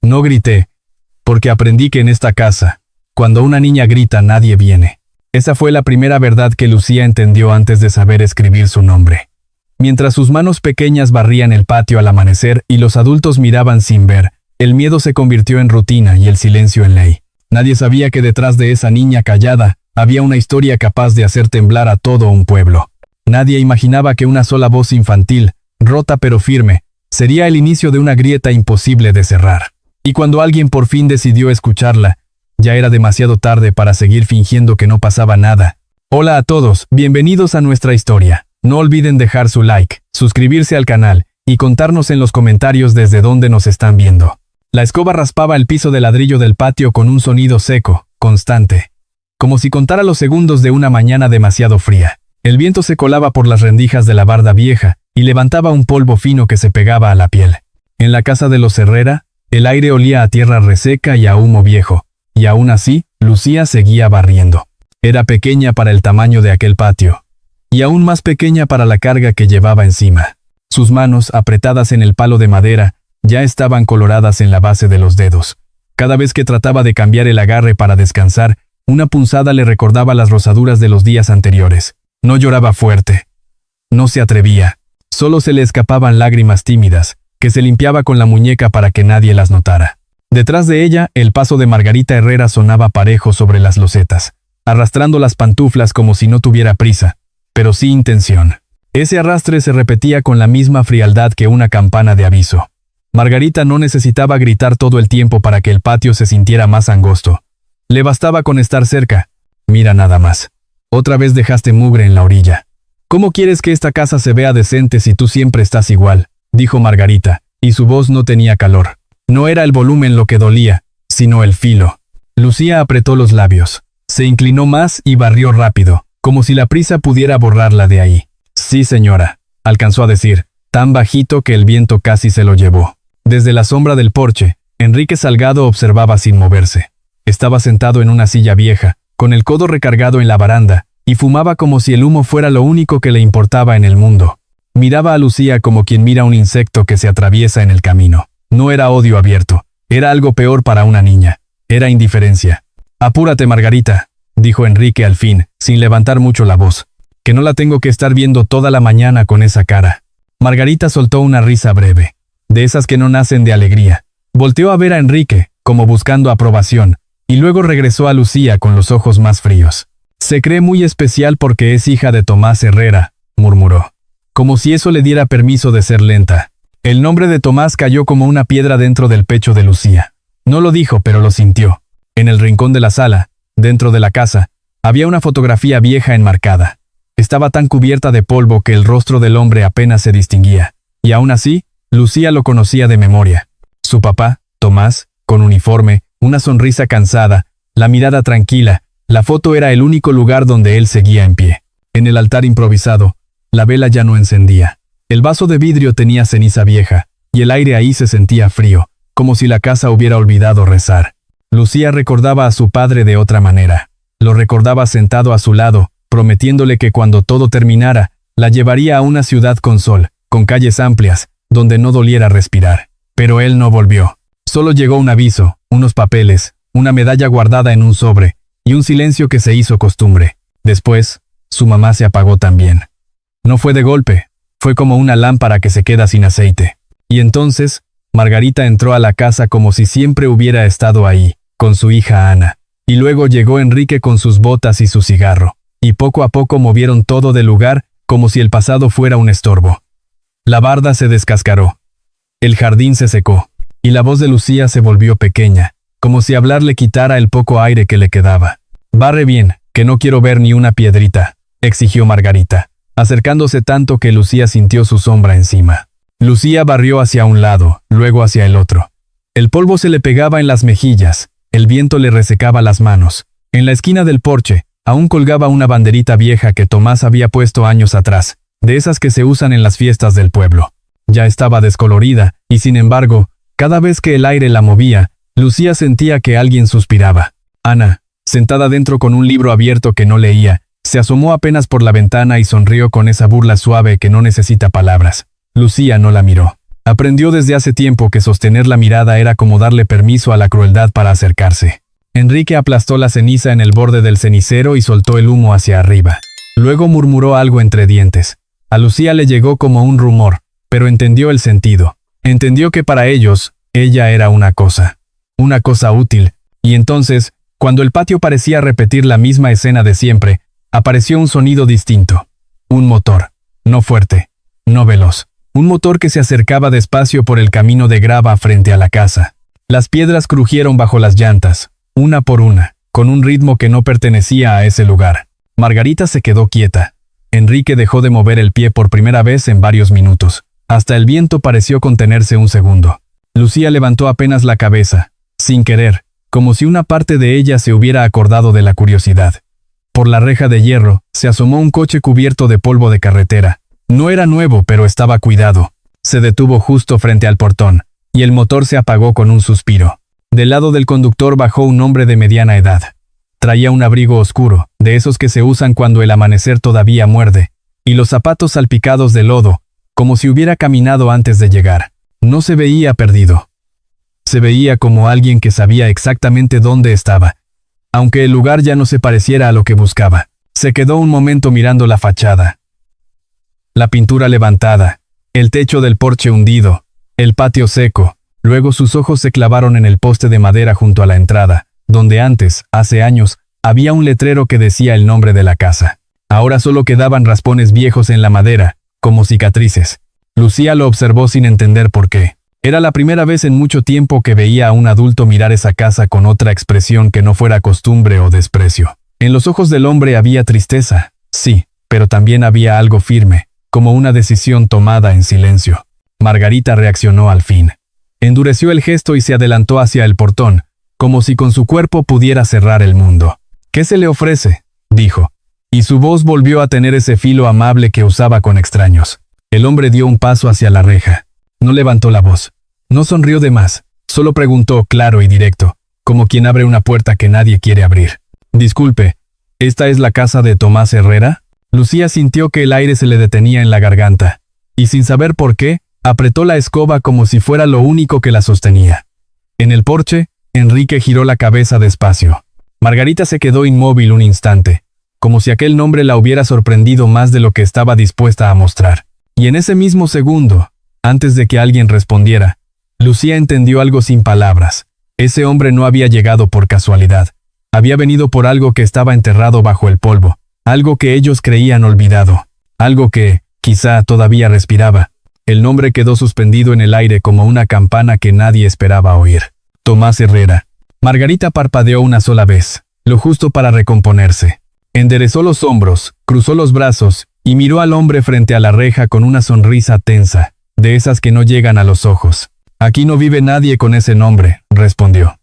No grité, porque aprendí que en esta casa, cuando una niña grita nadie viene. Esa fue la primera verdad que Lucía entendió antes de saber escribir su nombre. Mientras sus manos pequeñas barrían el patio al amanecer y los adultos miraban sin ver, el miedo se convirtió en rutina y el silencio en ley. Nadie sabía que detrás de esa niña callada había una historia capaz de hacer temblar a todo un pueblo. Nadie imaginaba que una sola voz infantil, rota pero firme, sería el inicio de una grieta imposible de cerrar. Y cuando alguien por fin decidió escucharla, ya era demasiado tarde para seguir fingiendo que no pasaba nada. Hola a todos, bienvenidos a nuestra historia. No olviden dejar su like, suscribirse al canal y contarnos en los comentarios desde dónde nos están viendo. La escoba raspaba el piso de ladrillo del patio con un sonido seco, constante, como si contara los segundos de una mañana demasiado fría. El viento se colaba por las rendijas de la barda vieja y levantaba un polvo fino que se pegaba a la piel. En la casa de los Herrera, el aire olía a tierra reseca y a humo viejo, y aún así, Lucía seguía barriendo. Era pequeña para el tamaño de aquel patio, y aún más pequeña para la carga que llevaba encima. Sus manos, apretadas en el palo de madera, ya estaban coloradas en la base de los dedos. Cada vez que trataba de cambiar el agarre para descansar, una punzada le recordaba las rozaduras de los días anteriores. No lloraba fuerte. No se atrevía. Solo se le escapaban lágrimas tímidas, que se limpiaba con la muñeca para que nadie las notara. Detrás de ella, el paso de Margarita Herrera sonaba parejo sobre las losetas, arrastrando las pantuflas como si no tuviera prisa, pero sí intención. Ese arrastre se repetía con la misma frialdad que una campana de aviso. Margarita no necesitaba gritar todo el tiempo para que el patio se sintiera más angosto. Le bastaba con estar cerca. Mira nada más. Otra vez dejaste mugre en la orilla. ¿Cómo quieres que esta casa se vea decente si tú siempre estás igual?, dijo Margarita, y su voz no tenía calor. No era el volumen lo que dolía, sino el filo. Lucía apretó los labios. Se inclinó más y barrió rápido, como si la prisa pudiera borrarla de ahí. Sí, señora, alcanzó a decir, tan bajito que el viento casi se lo llevó. Desde la sombra del porche, Enrique Salgado observaba sin moverse. Estaba sentado en una silla vieja, con el codo recargado en la baranda, y fumaba como si el humo fuera lo único que le importaba en el mundo. Miraba a Lucía como quien mira un insecto que se atraviesa en el camino. No era odio abierto, era algo peor para una niña. Era indiferencia. «Apúrate, Margarita», dijo Enrique al fin, sin levantar mucho la voz, «que no la tengo que estar viendo toda la mañana con esa cara». Margarita soltó una risa breve, de esas que no nacen de alegría. Volteó a ver a Enrique, como buscando aprobación, y luego regresó a Lucía con los ojos más fríos. «Se cree muy especial porque es hija de Tomás Herrera», murmuró, como si eso le diera permiso de ser lenta. El nombre de Tomás cayó como una piedra dentro del pecho de Lucía. No lo dijo, pero lo sintió. En el rincón de la sala, dentro de la casa, había una fotografía vieja enmarcada. Estaba tan cubierta de polvo que el rostro del hombre apenas se distinguía, y aún así, Lucía lo conocía de memoria. Su papá, Tomás, con uniforme, una sonrisa cansada, la mirada tranquila, la foto era el único lugar donde él seguía en pie. En el altar improvisado, la vela ya no encendía. El vaso de vidrio tenía ceniza vieja, y el aire ahí se sentía frío, como si la casa hubiera olvidado rezar. Lucía recordaba a su padre de otra manera. Lo recordaba sentado a su lado, prometiéndole que cuando todo terminara, la llevaría a una ciudad con sol, con calles amplias, donde no doliera respirar. Pero él no volvió. Solo llegó un aviso, unos papeles, una medalla guardada en un sobre, y un silencio que se hizo costumbre. Después, su mamá se apagó también. No fue de golpe, fue como una lámpara que se queda sin aceite. Y entonces, Margarita entró a la casa como si siempre hubiera estado ahí, con su hija Ana. Y luego llegó Enrique con sus botas y su cigarro, y poco a poco movieron todo del lugar como si el pasado fuera un estorbo. La barda se descascaró. El jardín se secó, y la voz de Lucía se volvió pequeña, como si hablar le quitara el poco aire que le quedaba. «Barre bien, que no quiero ver ni una piedrita», exigió Margarita, acercándose tanto que Lucía sintió su sombra encima. Lucía barrió hacia un lado, luego hacia el otro. El polvo se le pegaba en las mejillas, el viento le resecaba las manos. En la esquina del porche, aún colgaba una banderita vieja que Tomás había puesto años atrás, de esas que se usan en las fiestas del pueblo. Ya estaba descolorida, y sin embargo, cada vez que el aire la movía, Lucía sentía que alguien suspiraba. Ana, sentada dentro con un libro abierto que no leía, se asomó apenas por la ventana y sonrió con esa burla suave que no necesita palabras. Lucía no la miró. Aprendió desde hace tiempo que sostener la mirada era como darle permiso a la crueldad para acercarse. Enrique aplastó la ceniza en el borde del cenicero y soltó el humo hacia arriba. Luego murmuró algo entre dientes. A Lucía le llegó como un rumor, pero entendió el sentido. Entendió que para ellos, ella era una cosa útil, y entonces, cuando el patio parecía repetir la misma escena de siempre, apareció un sonido distinto. Un motor, no fuerte, no veloz. Un motor que se acercaba despacio por el camino de grava frente a la casa. Las piedras crujieron bajo las llantas, una por una, con un ritmo que no pertenecía a ese lugar. Margarita se quedó quieta. Enrique dejó de mover el pie por primera vez en varios minutos. Hasta el viento pareció contenerse un segundo. Lucía levantó apenas la cabeza, sin querer, como si una parte de ella se hubiera acordado de la curiosidad. Por la reja de hierro, se asomó un coche cubierto de polvo de carretera. No era nuevo, pero estaba cuidado. Se detuvo justo frente al portón, y el motor se apagó con un suspiro. Del lado del conductor bajó un hombre de mediana edad. Traía un abrigo oscuro, de esos que se usan cuando el amanecer todavía muerde, y los zapatos salpicados de lodo, como si hubiera caminado antes de llegar. No se veía perdido. Se veía como alguien que sabía exactamente dónde estaba, aunque el lugar ya no se pareciera a lo que buscaba. Se quedó un momento mirando la fachada. La pintura levantada, el techo del porche hundido, el patio seco. Luego sus ojos se clavaron en el poste de madera junto a la entrada, donde antes, hace años, había un letrero que decía el nombre de la casa. Ahora solo quedaban raspones viejos en la madera, como cicatrices. Lucía lo observó sin entender por qué. Era la primera vez en mucho tiempo que veía a un adulto mirar esa casa con otra expresión que no fuera costumbre o desprecio. En los ojos del hombre había tristeza, sí, pero también había algo firme, como una decisión tomada en silencio. Margarita reaccionó al fin. Endureció el gesto y se adelantó hacia el portón, como si con su cuerpo pudiera cerrar el mundo. «¿Qué se le ofrece?», dijo, y su voz volvió a tener ese filo amable que usaba con extraños. El hombre dio un paso hacia la reja. No levantó la voz. No sonrió de más. Solo preguntó claro y directo, como quien abre una puerta que nadie quiere abrir. «Disculpe, ¿esta es la casa de Tomás Herrera?». Lucía sintió que el aire se le detenía en la garganta, y sin saber por qué, apretó la escoba como si fuera lo único que la sostenía. En el porche, Enrique giró la cabeza despacio. Margarita se quedó inmóvil un instante, como si aquel nombre la hubiera sorprendido más de lo que estaba dispuesta a mostrar. Y en ese mismo segundo, antes de que alguien respondiera, Lucía entendió algo sin palabras. Ese hombre no había llegado por casualidad. Había venido por algo que estaba enterrado bajo el polvo, algo que ellos creían olvidado, algo que, quizá, todavía respiraba. El nombre quedó suspendido en el aire como una campana que nadie esperaba oír. Tomás Herrera. Margarita parpadeó una sola vez, lo justo para recomponerse. Enderezó los hombros, cruzó los brazos, y miró al hombre frente a la reja con una sonrisa tensa, de esas que no llegan a los ojos. «Aquí no vive nadie con ese nombre», respondió.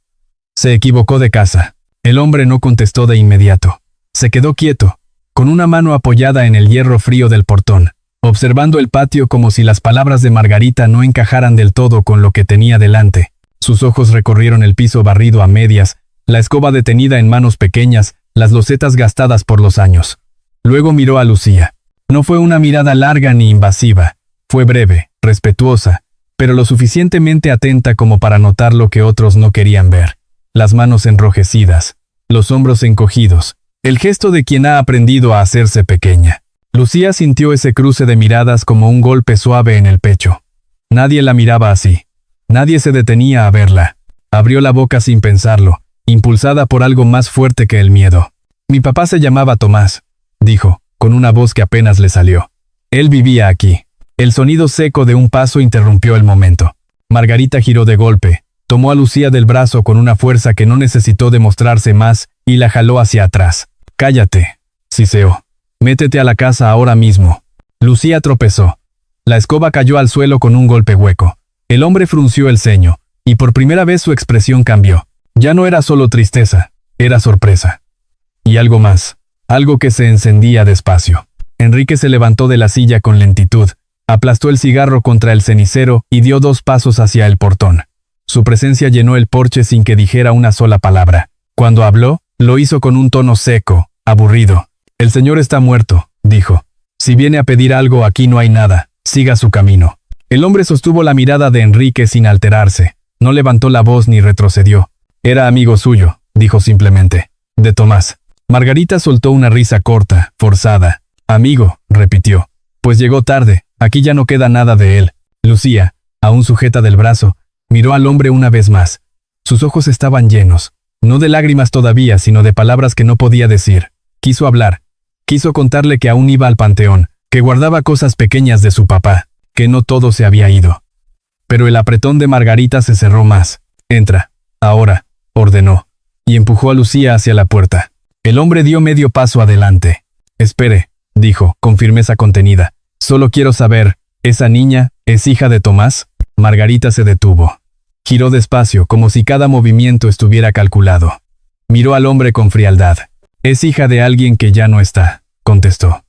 Se equivocó de casa. El hombre no contestó de inmediato. Se quedó quieto, con una mano apoyada en el hierro frío del portón, observando el patio como si las palabras de Margarita no encajaran del todo con lo que tenía delante. Sus ojos recorrieron el piso barrido a medias, la escoba detenida en manos pequeñas, las losetas gastadas por los años. Luego miró a Lucía. No fue una mirada larga ni invasiva. Fue breve, respetuosa, pero lo suficientemente atenta como para notar lo que otros no querían ver. Las manos enrojecidas, los hombros encogidos, el gesto de quien ha aprendido a hacerse pequeña. Lucía sintió ese cruce de miradas como un golpe suave en el pecho. Nadie la miraba así. Nadie se detenía a verla. Abrió la boca sin pensarlo, impulsada por algo más fuerte que el miedo. «Mi papá se llamaba Tomás», dijo, con una voz que apenas le salió. «Él vivía aquí». El sonido seco de un paso interrumpió el momento. Margarita giró de golpe, tomó a Lucía del brazo con una fuerza que no necesitó demostrarse más y la jaló hacia atrás. «Cállate», siseó. «Métete a la casa ahora mismo». Lucía tropezó. La escoba cayó al suelo con un golpe hueco. El hombre frunció el ceño, y por primera vez su expresión cambió. Ya no era solo tristeza, era sorpresa. Y algo más, algo que se encendía despacio. Enrique se levantó de la silla con lentitud, aplastó el cigarro contra el cenicero y dio 2 pasos hacia el portón. Su presencia llenó el porche sin que dijera una sola palabra. Cuando habló, lo hizo con un tono seco, aburrido. «El señor está muerto», dijo. «Si viene a pedir algo, aquí no hay nada. Siga su camino». El hombre sostuvo la mirada de Enrique sin alterarse. No levantó la voz ni retrocedió. Era amigo suyo, dijo simplemente. De Tomás. Margarita soltó una risa corta, forzada. Amigo, repitió. Pues llegó tarde, aquí ya no queda nada de él. Lucía, aún sujeta del brazo, miró al hombre una vez más. Sus ojos estaban llenos, no de lágrimas todavía, sino de palabras que no podía decir. Quiso hablar. Quiso contarle que aún iba al panteón, que guardaba cosas pequeñas de su papá, que no todo se había ido. Pero el apretón de Margarita se cerró más. Entra, ahora, ordenó, y empujó a Lucía hacia la puerta. El hombre dio medio paso adelante. Espere, dijo, con firmeza contenida. Solo quiero saber, ¿esa niña es hija de Tomás? Margarita se detuvo. Giró despacio, como si cada movimiento estuviera calculado. Miró al hombre con frialdad. Es hija de alguien que ya no está, contestó.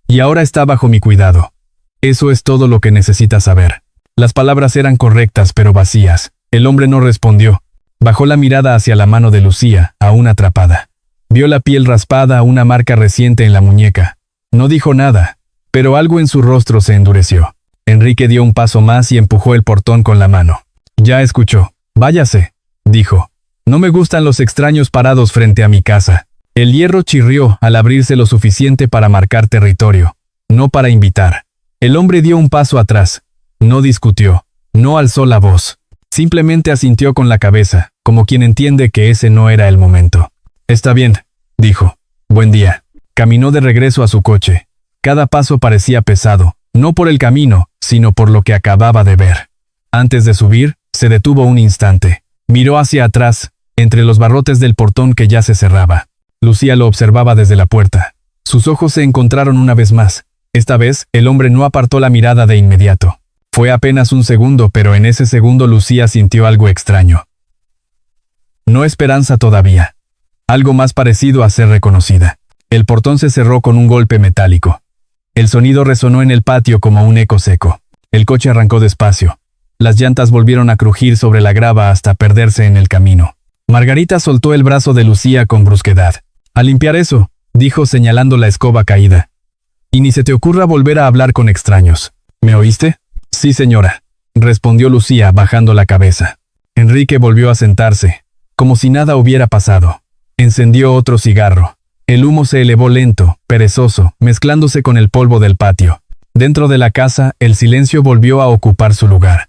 Y ahora está bajo mi cuidado. Eso es todo lo que necesita saber. Las palabras eran correctas pero vacías. El hombre no respondió. Bajó la mirada hacia la mano de Lucía, aún atrapada. Vio la piel raspada, una marca reciente en la muñeca. No dijo nada, pero algo en su rostro se endureció. Enrique dio un paso más y empujó el portón con la mano. Ya escuchó. Váyase, dijo. No me gustan los extraños parados frente a mi casa. El hierro chirrió al abrirse lo suficiente para marcar territorio, no para invitar. El hombre dio un paso atrás. No discutió, no alzó la voz. Simplemente asintió con la cabeza, como quien entiende que ese no era el momento. Está bien, dijo. Buen día. Caminó de regreso a su coche. Cada paso parecía pesado, no por el camino, sino por lo que acababa de ver. Antes de subir, se detuvo un instante. Miró hacia atrás, entre los barrotes del portón que ya se cerraba. Lucía lo observaba desde la puerta. Sus ojos se encontraron una vez más. Esta vez, el hombre no apartó la mirada de inmediato. Fue apenas un segundo, pero en ese segundo Lucía sintió algo extraño. No esperanza todavía. Algo más parecido a ser reconocida. El portón se cerró con un golpe metálico. El sonido resonó en el patio como un eco seco. El coche arrancó despacio. Las llantas volvieron a crujir sobre la grava hasta perderse en el camino. Margarita soltó el brazo de Lucía con brusquedad. «A limpiar eso», dijo señalando la escoba caída. «Y ni se te ocurra volver a hablar con extraños. ¿Me oíste?» «Sí, señora», respondió Lucía bajando la cabeza. Enrique volvió a sentarse, como si nada hubiera pasado. Encendió otro cigarro. El humo se elevó lento, perezoso, mezclándose con el polvo del patio. Dentro de la casa, el silencio volvió a ocupar su lugar.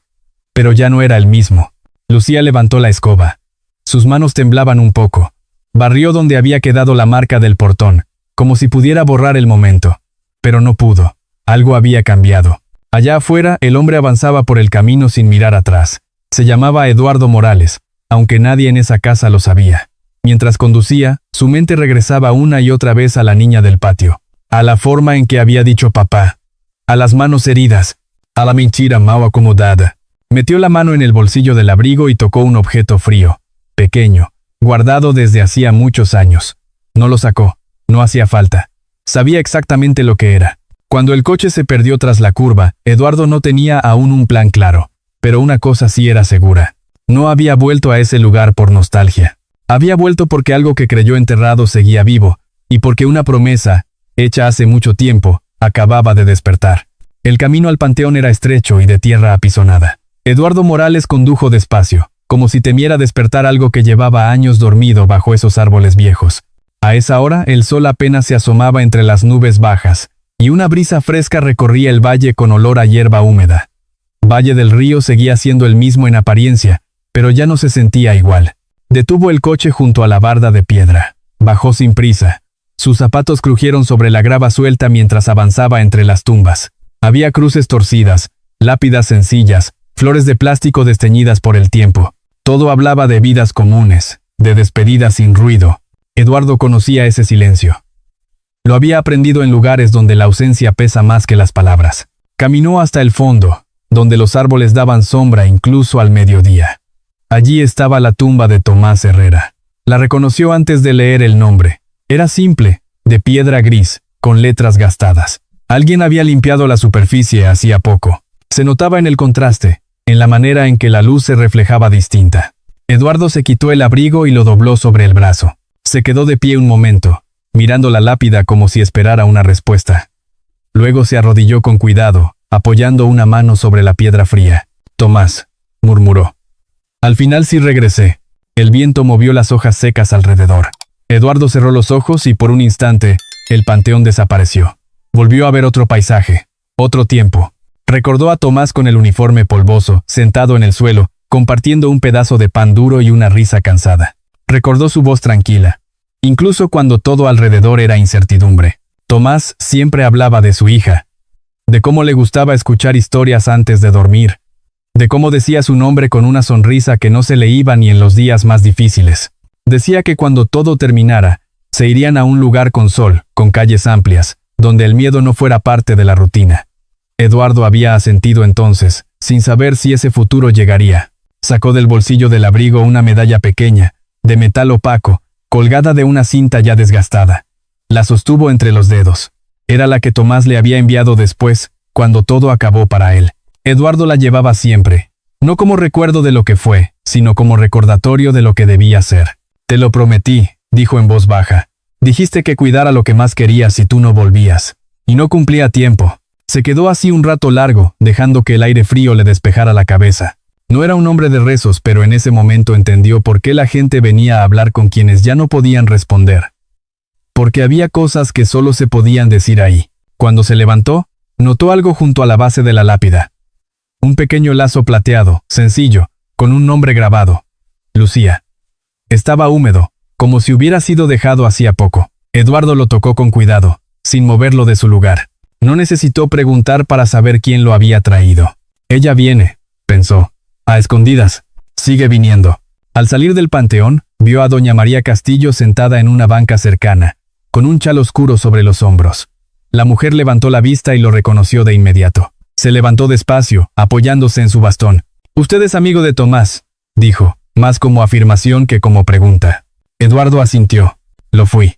Pero ya no era el mismo. Lucía levantó la escoba. Sus manos temblaban un poco. Barrió donde había quedado la marca del portón, como si pudiera borrar el momento. Pero no pudo. Algo había cambiado. Allá afuera, el hombre avanzaba por el camino sin mirar atrás. Se llamaba Eduardo Morales, aunque nadie en esa casa lo sabía. Mientras conducía, su mente regresaba una y otra vez a la niña del patio, a la forma en que había dicho papá, a las manos heridas, a la mentira mal acomodada. Metió la mano en el bolsillo del abrigo y tocó un objeto frío, pequeño, guardado desde hacía muchos años. No lo sacó, no hacía falta. Sabía exactamente lo que era. Cuando el coche se perdió tras la curva, Eduardo no tenía aún un plan claro, pero una cosa sí era segura. No había vuelto a ese lugar por nostalgia. Había vuelto porque algo que creyó enterrado seguía vivo, y porque una promesa, hecha hace mucho tiempo, acababa de despertar. El camino al panteón era estrecho y de tierra apisonada. Eduardo Morales condujo despacio, como si temiera despertar algo que llevaba años dormido bajo esos árboles viejos. A esa hora, el sol apenas se asomaba entre las nubes bajas, y una brisa fresca recorría el valle con olor a hierba húmeda. Valle del Río seguía siendo el mismo en apariencia, pero ya no se sentía igual. Detuvo el coche junto a la barda de piedra. Bajó sin prisa. Sus zapatos crujieron sobre la grava suelta mientras avanzaba entre las tumbas. Había cruces torcidas, lápidas sencillas, flores de plástico desteñidas por el tiempo. Todo hablaba de vidas comunes, de despedidas sin ruido. Eduardo conocía ese silencio. Lo había aprendido en lugares donde la ausencia pesa más que las palabras. Caminó hasta el fondo, donde los árboles daban sombra incluso al mediodía. Allí estaba la tumba de Tomás Herrera. La reconoció antes de leer el nombre. Era simple, de piedra gris, con letras gastadas. Alguien había limpiado la superficie hacía poco. Se notaba en el contraste, en la manera en que la luz se reflejaba distinta. Eduardo se quitó el abrigo y lo dobló sobre el brazo. Se quedó de pie un momento, mirando la lápida como si esperara una respuesta. Luego se arrodilló con cuidado, apoyando una mano sobre la piedra fría. «Tomás», murmuró. «Al final sí regresé». El viento movió las hojas secas alrededor. Eduardo cerró los ojos y por un instante, el panteón desapareció. Volvió a ver otro paisaje, otro tiempo. Recordó a Tomás con el uniforme polvoso, sentado en el suelo, compartiendo un pedazo de pan duro y una risa cansada. Recordó su voz tranquila, incluso cuando todo alrededor era incertidumbre. Tomás siempre hablaba de su hija, de cómo le gustaba escuchar historias antes de dormir, de cómo decía su nombre con una sonrisa que no se le iba ni en los días más difíciles. Decía que cuando todo terminara, se irían a un lugar con sol, con calles amplias, donde el miedo no fuera parte de la rutina. Eduardo había asentido entonces, sin saber si ese futuro llegaría. Sacó del bolsillo del abrigo una medalla pequeña, de metal opaco, colgada de una cinta ya desgastada. La sostuvo entre los dedos. Era la que Tomás le había enviado después, cuando todo acabó para él. Eduardo la llevaba siempre, no como recuerdo de lo que fue, sino como recordatorio de lo que debía ser. «Te lo prometí», dijo en voz baja. «Dijiste que cuidara lo que más querías si tú no volvías. Y no cumplí a tiempo». Se quedó así un rato largo, dejando que el aire frío le despejara la cabeza. No era un hombre de rezos, pero en ese momento entendió por qué la gente venía a hablar con quienes ya no podían responder. Porque había cosas que solo se podían decir ahí. Cuando se levantó, notó algo junto a la base de la lápida. Un pequeño lazo plateado, sencillo, con un nombre grabado. Lucía. Estaba húmedo, como si hubiera sido dejado hacía poco. Eduardo lo tocó con cuidado, sin moverlo de su lugar. No necesitó preguntar para saber quién lo había traído. «Ella viene», pensó, «a escondidas. Sigue viniendo». Al salir del panteón, vio a doña María Castillo sentada en una banca cercana, con un chal oscuro sobre los hombros. La mujer levantó la vista y lo reconoció de inmediato. Se levantó despacio, apoyándose en su bastón. «Usted es amigo de Tomás», dijo, más como afirmación que como pregunta. Eduardo asintió. «Lo fui.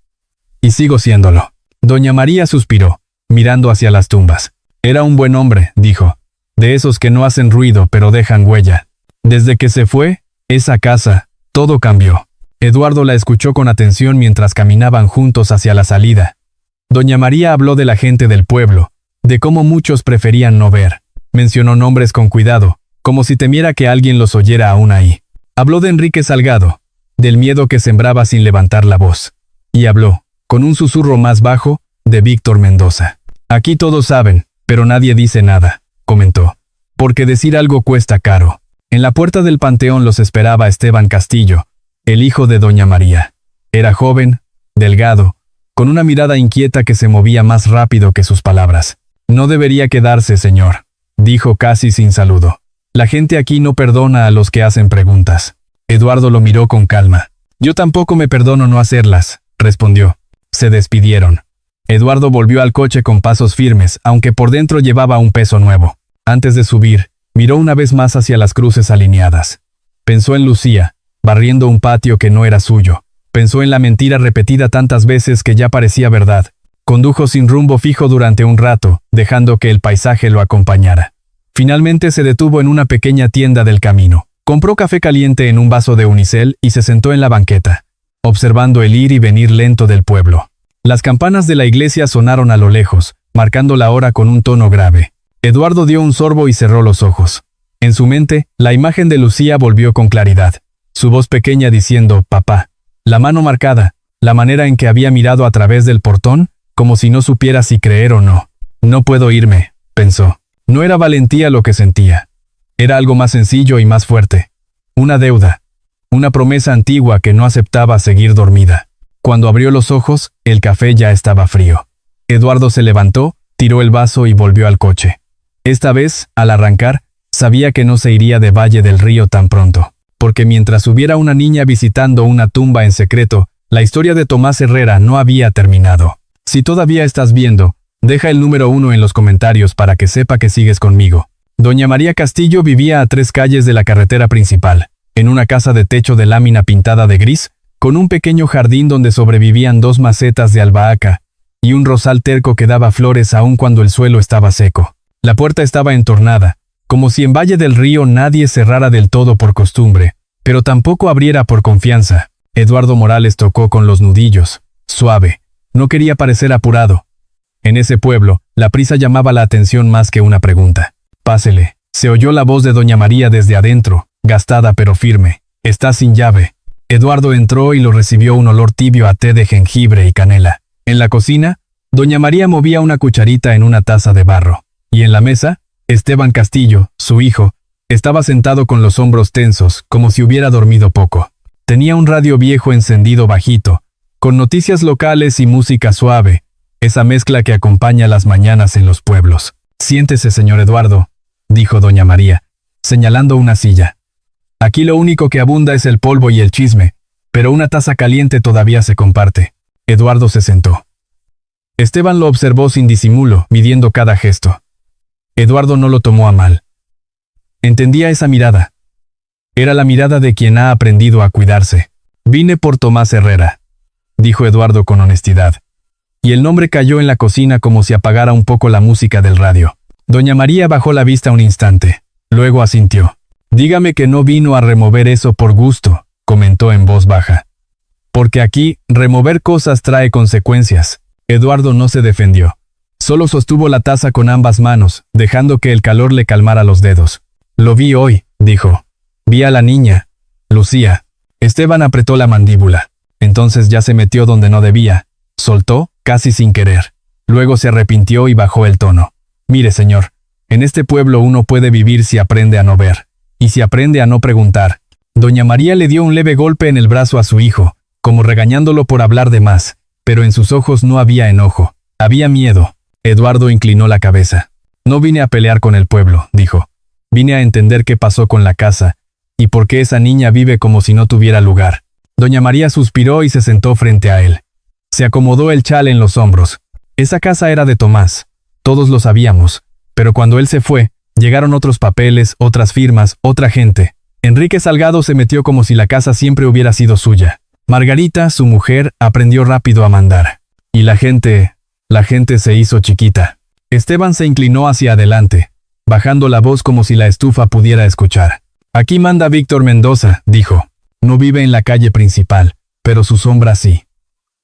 Y sigo siéndolo». Doña María suspiró, mirando hacia las tumbas. «Era un buen hombre», dijo, «de esos que no hacen ruido pero dejan huella. Desde que se fue, esa casa, todo cambió». Eduardo la escuchó con atención mientras caminaban juntos hacia la salida. Doña María habló de la gente del pueblo, de cómo muchos preferían no ver. Mencionó nombres con cuidado, como si temiera que alguien los oyera aún ahí. Habló de Enrique Salgado, del miedo que sembraba sin levantar la voz. Y habló, con un susurro más bajo, de Víctor Mendoza. «Aquí todos saben, pero nadie dice nada», comentó. «Porque decir algo cuesta caro». En la puerta del panteón los esperaba Esteban Castillo, el hijo de doña María. Era joven, delgado, con una mirada inquieta que se movía más rápido que sus palabras. «No debería quedarse, señor», dijo casi sin saludo. «La gente aquí no perdona a los que hacen preguntas». Eduardo lo miró con calma. «Yo tampoco me perdono no hacerlas», respondió. Se despidieron. Eduardo volvió al coche con pasos firmes, aunque por dentro llevaba un peso nuevo. Antes de subir, miró una vez más hacia las cruces alineadas. Pensó en Lucía, barriendo un patio que no era suyo. Pensó en la mentira repetida tantas veces que ya parecía verdad. Condujo sin rumbo fijo durante un rato, dejando que el paisaje lo acompañara. Finalmente se detuvo en una pequeña tienda del camino. Compró café caliente en un vaso de unicel y se sentó en la banqueta, observando el ir y venir lento del pueblo. Las campanas de la iglesia sonaron a lo lejos, marcando la hora con un tono grave. Eduardo dio un sorbo y cerró los ojos. En su mente, la imagen de Lucía volvió con claridad. Su voz pequeña diciendo, «Papá». La mano marcada, la manera en que había mirado a través del portón, como si no supiera si creer o no. «No puedo irme», pensó. No era valentía lo que sentía. Era algo más sencillo y más fuerte. Una deuda. Una promesa antigua que no aceptaba seguir dormida. Cuando abrió los ojos, el café ya estaba frío. Eduardo se levantó, tiró el vaso y volvió al coche. Esta vez, al arrancar, sabía que no se iría de Valle del Río tan pronto, porque mientras hubiera una niña visitando una tumba en secreto, la historia de Tomás Herrera no había terminado. Si todavía estás viendo, deja el número 1 en los comentarios para que sepa que sigues conmigo. Doña María Castillo vivía a 3 calles de la carretera principal, en una casa de techo de lámina pintada de gris, con un pequeño jardín donde sobrevivían 2 macetas de albahaca, y un rosal terco que daba flores aun cuando el suelo estaba seco. La puerta estaba entornada, como si en Valle del Río nadie cerrara del todo por costumbre, pero tampoco abriera por confianza. Eduardo Morales tocó con los nudillos, suave. No quería parecer apurado. En ese pueblo, la prisa llamaba la atención más que una pregunta. «Pásele». Se oyó la voz de doña María desde adentro, gastada pero firme. «Está sin llave». Eduardo entró y lo recibió un olor tibio a té de jengibre y canela. En la cocina, doña María movía una cucharita en una taza de barro. Y en la mesa, Esteban Castillo, su hijo, estaba sentado con los hombros tensos, como si hubiera dormido poco. Tenía un radio viejo encendido bajito, con noticias locales y música suave, esa mezcla que acompaña las mañanas en los pueblos. «Siéntese, señor Eduardo», dijo doña María, señalando una silla. «Aquí lo único que abunda es el polvo y el chisme, pero una taza caliente todavía se comparte». Eduardo se sentó. Esteban lo observó sin disimulo, midiendo cada gesto. Eduardo no lo tomó a mal. Entendía esa mirada. Era la mirada de quien ha aprendido a cuidarse. «Vine por Tomás Herrera», dijo Eduardo con honestidad. Y el nombre cayó en la cocina como si apagara un poco la música del radio. Doña María bajó la vista un instante. Luego asintió. «Dígame que no vino a remover eso por gusto», comentó en voz baja. «Porque aquí, remover cosas trae consecuencias». Eduardo no se defendió. Solo sostuvo la taza con ambas manos, dejando que el calor le calmara los dedos. «Lo vi hoy», dijo. «Vi a la niña, Lucía». Esteban apretó la mandíbula. Entonces ya se metió donde no debía. Soltó, casi sin querer. Luego se arrepintió y bajó el tono. «Mire, señor, en este pueblo uno puede vivir si aprende a no ver. Y si aprende a no preguntar». Doña María le dio un leve golpe en el brazo a su hijo, como regañándolo por hablar de más, pero en sus ojos no había enojo. Había miedo. Eduardo inclinó la cabeza. «No vine a pelear con el pueblo», dijo. «Vine a entender qué pasó con la casa, y por qué esa niña vive como si no tuviera lugar». Doña María suspiró y se sentó frente a él. Se acomodó el chal en los hombros. Esa casa era de Tomás. Todos lo sabíamos. Pero cuando él se fue, llegaron otros papeles, otras firmas, otra gente. Enrique Salgado se metió como si la casa siempre hubiera sido suya. Margarita, su mujer, aprendió rápido a mandar. Y la gente se hizo chiquita. Esteban se inclinó hacia adelante, bajando la voz como si la estufa pudiera escuchar. «Aquí manda Víctor Mendoza», dijo. «No vive en la calle principal, pero su sombra sí.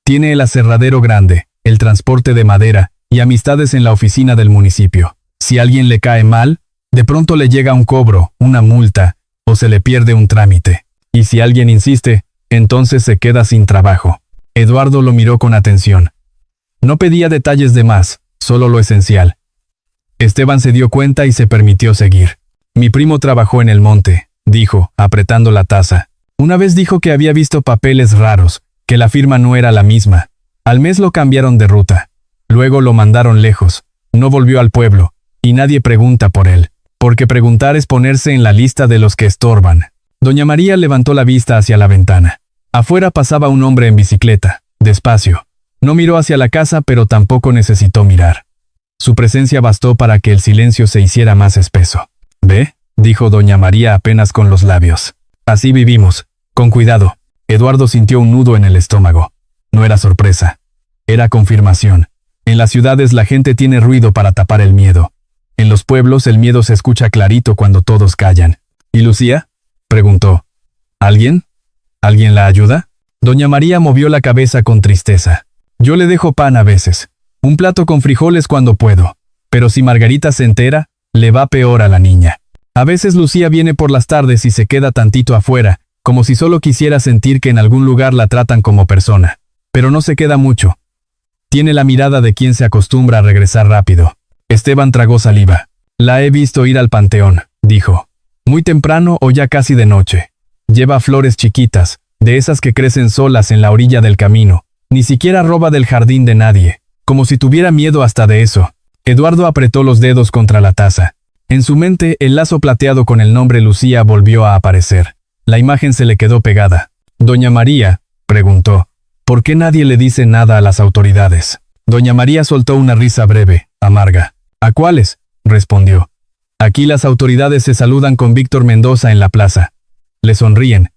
Tiene el aserradero grande, el transporte de madera y amistades en la oficina del municipio. Si alguien le cae mal, de pronto le llega un cobro, una multa, o se le pierde un trámite. Y si alguien insiste, entonces se queda sin trabajo». Eduardo lo miró con atención. No pedía detalles de más, solo lo esencial. Esteban se dio cuenta y se permitió seguir. «Mi primo trabajó en el monte», dijo, apretando la taza. «Una vez dijo que había visto papeles raros, que la firma no era la misma. Al mes lo cambiaron de ruta. Luego lo mandaron lejos. No volvió al pueblo, y nadie pregunta por él, porque preguntar es ponerse en la lista de los que estorban». Doña María levantó la vista hacia la ventana. Afuera pasaba un hombre en bicicleta, despacio. No miró hacia la casa, pero tampoco necesitó mirar. Su presencia bastó para que el silencio se hiciera más espeso. «¿Ve?», dijo doña María apenas con los labios. «Así vivimos, con cuidado». Eduardo sintió un nudo en el estómago. No era sorpresa. Era confirmación. En las ciudades la gente tiene ruido para tapar el miedo. En los pueblos el miedo se escucha clarito cuando todos callan. «¿Y Lucía?», preguntó. «¿Alguien? ¿Alguien la ayuda?». Doña María movió la cabeza con tristeza. «Yo le dejo pan a veces. Un plato con frijoles cuando puedo. Pero si Margarita se entera, le va peor a la niña. A veces Lucía viene por las tardes y se queda tantito afuera, como si solo quisiera sentir que en algún lugar la tratan como persona. Pero no se queda mucho. Tiene la mirada de quien se acostumbra a regresar rápido». Esteban tragó saliva. «La he visto ir al panteón», dijo. «Muy temprano o ya casi de noche. Lleva flores chiquitas, de esas que crecen solas en la orilla del camino. Ni siquiera roba del jardín de nadie, como si tuviera miedo hasta de eso». Eduardo apretó los dedos contra la taza. En su mente, el lazo plateado con el nombre Lucía volvió a aparecer. La imagen se le quedó pegada. «Doña María», preguntó, «¿por qué nadie le dice nada a las autoridades?». Doña María soltó una risa breve, amarga. «¿A cuáles?», respondió. «Aquí las autoridades se saludan con Víctor Mendoza en la plaza. Le sonríen.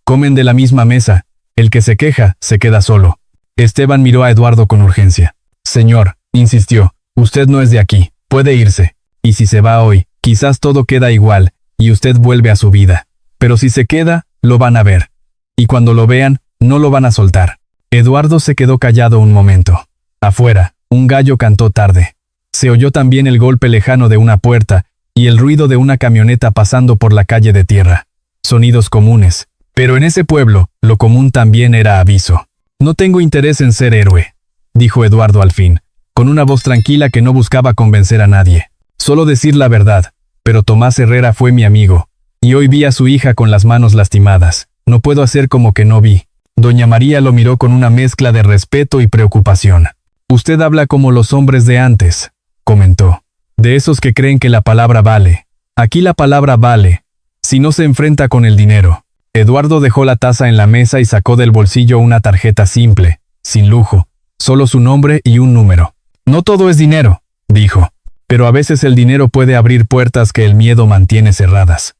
Comen de la misma mesa. El que se queja, se queda solo». Esteban miró a Eduardo con urgencia. «Señor», insistió, «usted no es de aquí. Puede irse. Y si se va hoy, quizás todo queda igual, y usted vuelve a su vida. Pero si se queda, lo van a ver. Y cuando lo vean, no lo van a soltar». Eduardo se quedó callado un momento. Afuera, Un gallo cantó tarde. Se oyó también el golpe lejano de una puerta y el ruido de una camioneta pasando por la calle de tierra. Sonidos comunes. Pero en ese pueblo, lo común también era aviso. No tengo interés en ser héroe, dijo Eduardo al fin, con una voz tranquila que no buscaba convencer a nadie. Solo decir la verdad. Pero Tomás Herrera fue mi amigo, y hoy vi a su hija con las manos lastimadas. No puedo hacer como que no vi. Doña María lo miró con una mezcla de respeto y preocupación. Usted habla como los hombres de antes, comentó. De esos que creen que la palabra vale. Aquí la palabra vale, si no se enfrenta con el dinero. Eduardo dejó la taza en la mesa y sacó del bolsillo una tarjeta simple, sin lujo, solo su nombre y un número. No todo es dinero, dijo, pero a veces el dinero puede abrir puertas que el miedo mantiene cerradas.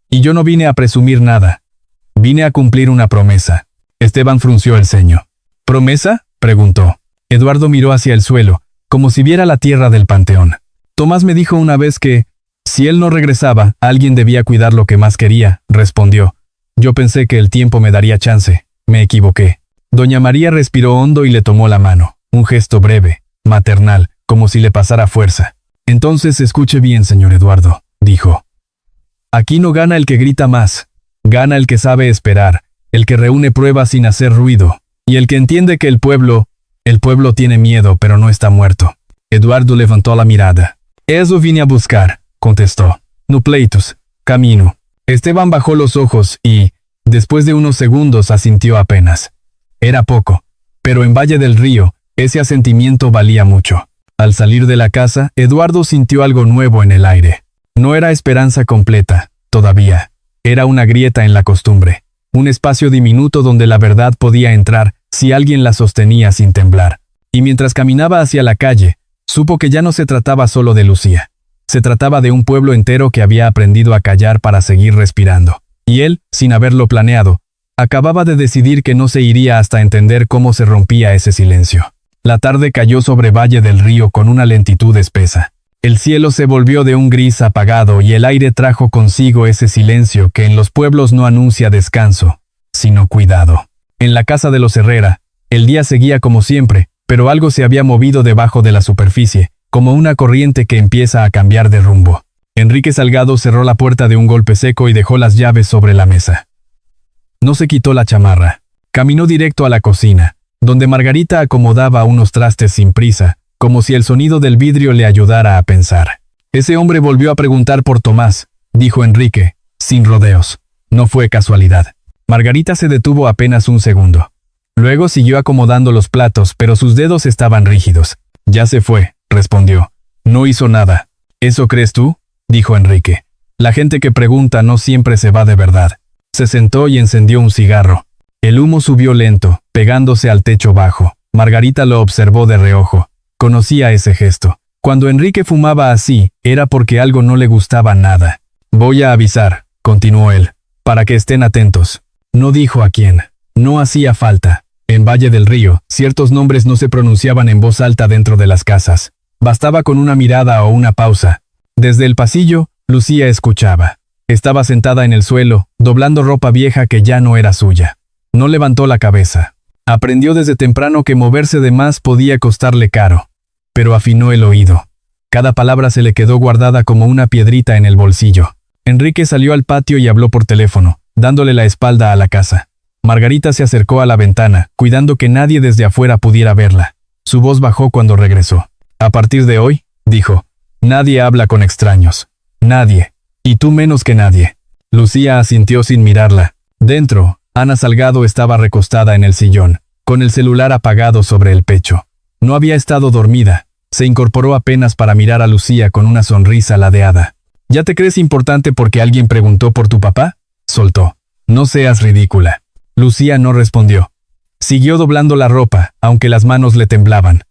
Y yo no vine a presumir nada. Vine a cumplir una promesa. Esteban frunció el ceño. ¿Promesa?, preguntó. Eduardo miró hacia el suelo, como si viera la tierra del panteón. Tomás me dijo una vez que, si él no regresaba, alguien debía cuidar lo que más quería, respondió. Yo pensé que el tiempo me daría chance. Me equivoqué. Doña María respiró hondo y le tomó la mano. Un gesto breve, maternal, como si le pasara fuerza. Entonces escuche bien, señor Eduardo, dijo. Aquí no gana el que grita más. Gana el que sabe esperar, el que reúne pruebas sin hacer ruido, y el que entiende que el pueblo tiene miedo, pero no está muerto. Eduardo levantó la mirada. Eso vine a buscar, contestó. No pleitos, camino. Esteban bajó los ojos y, después de unos segundos, asintió apenas. Era poco, pero en Valle del Río, ese asentimiento valía mucho. Al salir de la casa, Eduardo sintió algo nuevo en el aire. No era esperanza completa, todavía. Era una grieta en la costumbre. Un espacio diminuto donde la verdad podía entrar si alguien la sostenía sin temblar. Y mientras caminaba hacia la calle, supo que ya no se trataba solo de Lucía. Se trataba de un pueblo entero que había aprendido a callar para seguir respirando. Y él, sin haberlo planeado, acababa de decidir que no se iría hasta entender cómo se rompía ese silencio. La tarde cayó sobre Valle del Río con una lentitud espesa. El cielo se volvió de un gris apagado y el aire trajo consigo ese silencio que en los pueblos no anuncia descanso, sino cuidado. En la casa de los Herrera, el día seguía como siempre, pero algo se había movido debajo de la superficie, como una corriente que empieza a cambiar de rumbo. Enrique Salgado cerró la puerta de un golpe seco y dejó las llaves sobre la mesa. No se quitó la chamarra. Caminó directo a la cocina, donde Margarita acomodaba unos trastes sin prisa, como si el sonido del vidrio le ayudara a pensar. Ese hombre volvió a preguntar por Tomás, dijo Enrique, sin rodeos. No fue casualidad. Margarita se detuvo apenas un segundo. Luego siguió acomodando los platos, pero sus dedos estaban rígidos. Ya se fue, respondió. No hizo nada. ¿Eso crees tú?, dijo Enrique. La gente que pregunta no siempre se va de verdad. Se sentó y encendió un cigarro. El humo subió lento, pegándose al techo bajo. Margarita lo observó de reojo. Conocía ese gesto. Cuando Enrique fumaba así, era porque algo no le gustaba nada. Voy a avisar, continuó él, para que estén atentos. No dijo a quién. No hacía falta. En Valle del Río, ciertos nombres no se pronunciaban en voz alta dentro de las casas. Bastaba con una mirada o una pausa. Desde el pasillo, Lucía escuchaba. Estaba sentada en el suelo, doblando ropa vieja que ya no era suya. No levantó la cabeza. Aprendió desde temprano que moverse de más podía costarle caro. Pero afinó el oído. Cada palabra se le quedó guardada como una piedrita en el bolsillo. Enrique salió al patio y habló por teléfono, dándole la espalda a la casa. Margarita se acercó a la ventana, cuidando que nadie desde afuera pudiera verla. Su voz bajó cuando regresó. A partir de hoy, dijo, nadie habla con extraños. Nadie. Y tú menos que nadie. Lucía asintió sin mirarla. Dentro, Ana Salgado estaba recostada en el sillón, con el celular apagado sobre el pecho. No había estado dormida. Se incorporó apenas para mirar a Lucía con una sonrisa ladeada. ¿Ya te crees importante porque alguien preguntó por tu papá?, soltó. No seas ridícula. Lucía no respondió. Siguió doblando la ropa, aunque las manos le temblaban.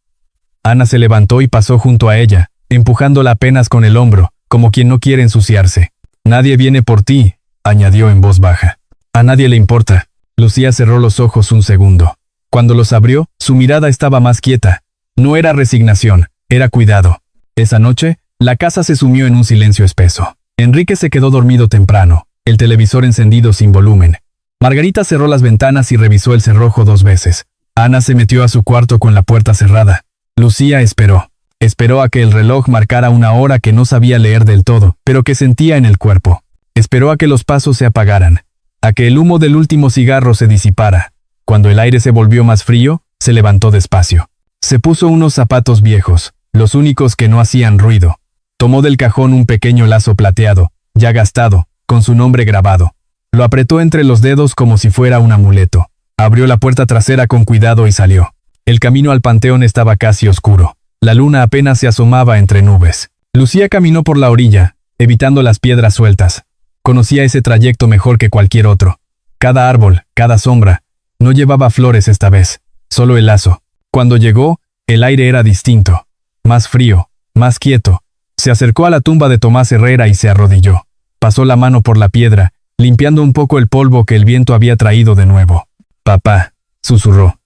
Ana se levantó y pasó junto a ella, empujándola apenas con el hombro, como quien no quiere ensuciarse. Nadie viene por ti, añadió en voz baja. A nadie le importa. Lucía cerró los ojos un segundo. Cuando los abrió, su mirada estaba más quieta. No era resignación, era cuidado. Esa noche, la casa se sumió en un silencio espeso. Enrique se quedó dormido temprano, el televisor encendido sin volumen. Margarita cerró las ventanas y revisó el cerrojo 2 veces. Ana se metió a su cuarto con la puerta cerrada. Lucía esperó. Esperó a que el reloj marcara una hora que no sabía leer del todo, pero que sentía en el cuerpo. Esperó a que los pasos se apagaran, a que el humo del último cigarro se disipara. Cuando el aire se volvió más frío, se levantó despacio. Se puso unos zapatos viejos, los únicos que no hacían ruido. Tomó del cajón un pequeño lazo plateado, ya gastado, con su nombre grabado. Lo apretó entre los dedos como si fuera un amuleto. Abrió la puerta trasera con cuidado y salió. El camino al panteón estaba casi oscuro. La luna apenas se asomaba entre nubes. Lucía caminó por la orilla, evitando las piedras sueltas. Conocía ese trayecto mejor que cualquier otro. Cada árbol, cada sombra. No llevaba flores esta vez, solo el lazo. Cuando llegó, el aire era distinto. Más frío, más quieto. Se acercó a la tumba de Tomás Herrera y se arrodilló. Pasó la mano por la piedra, limpiando un poco el polvo que el viento había traído de nuevo. «Papá», susurró.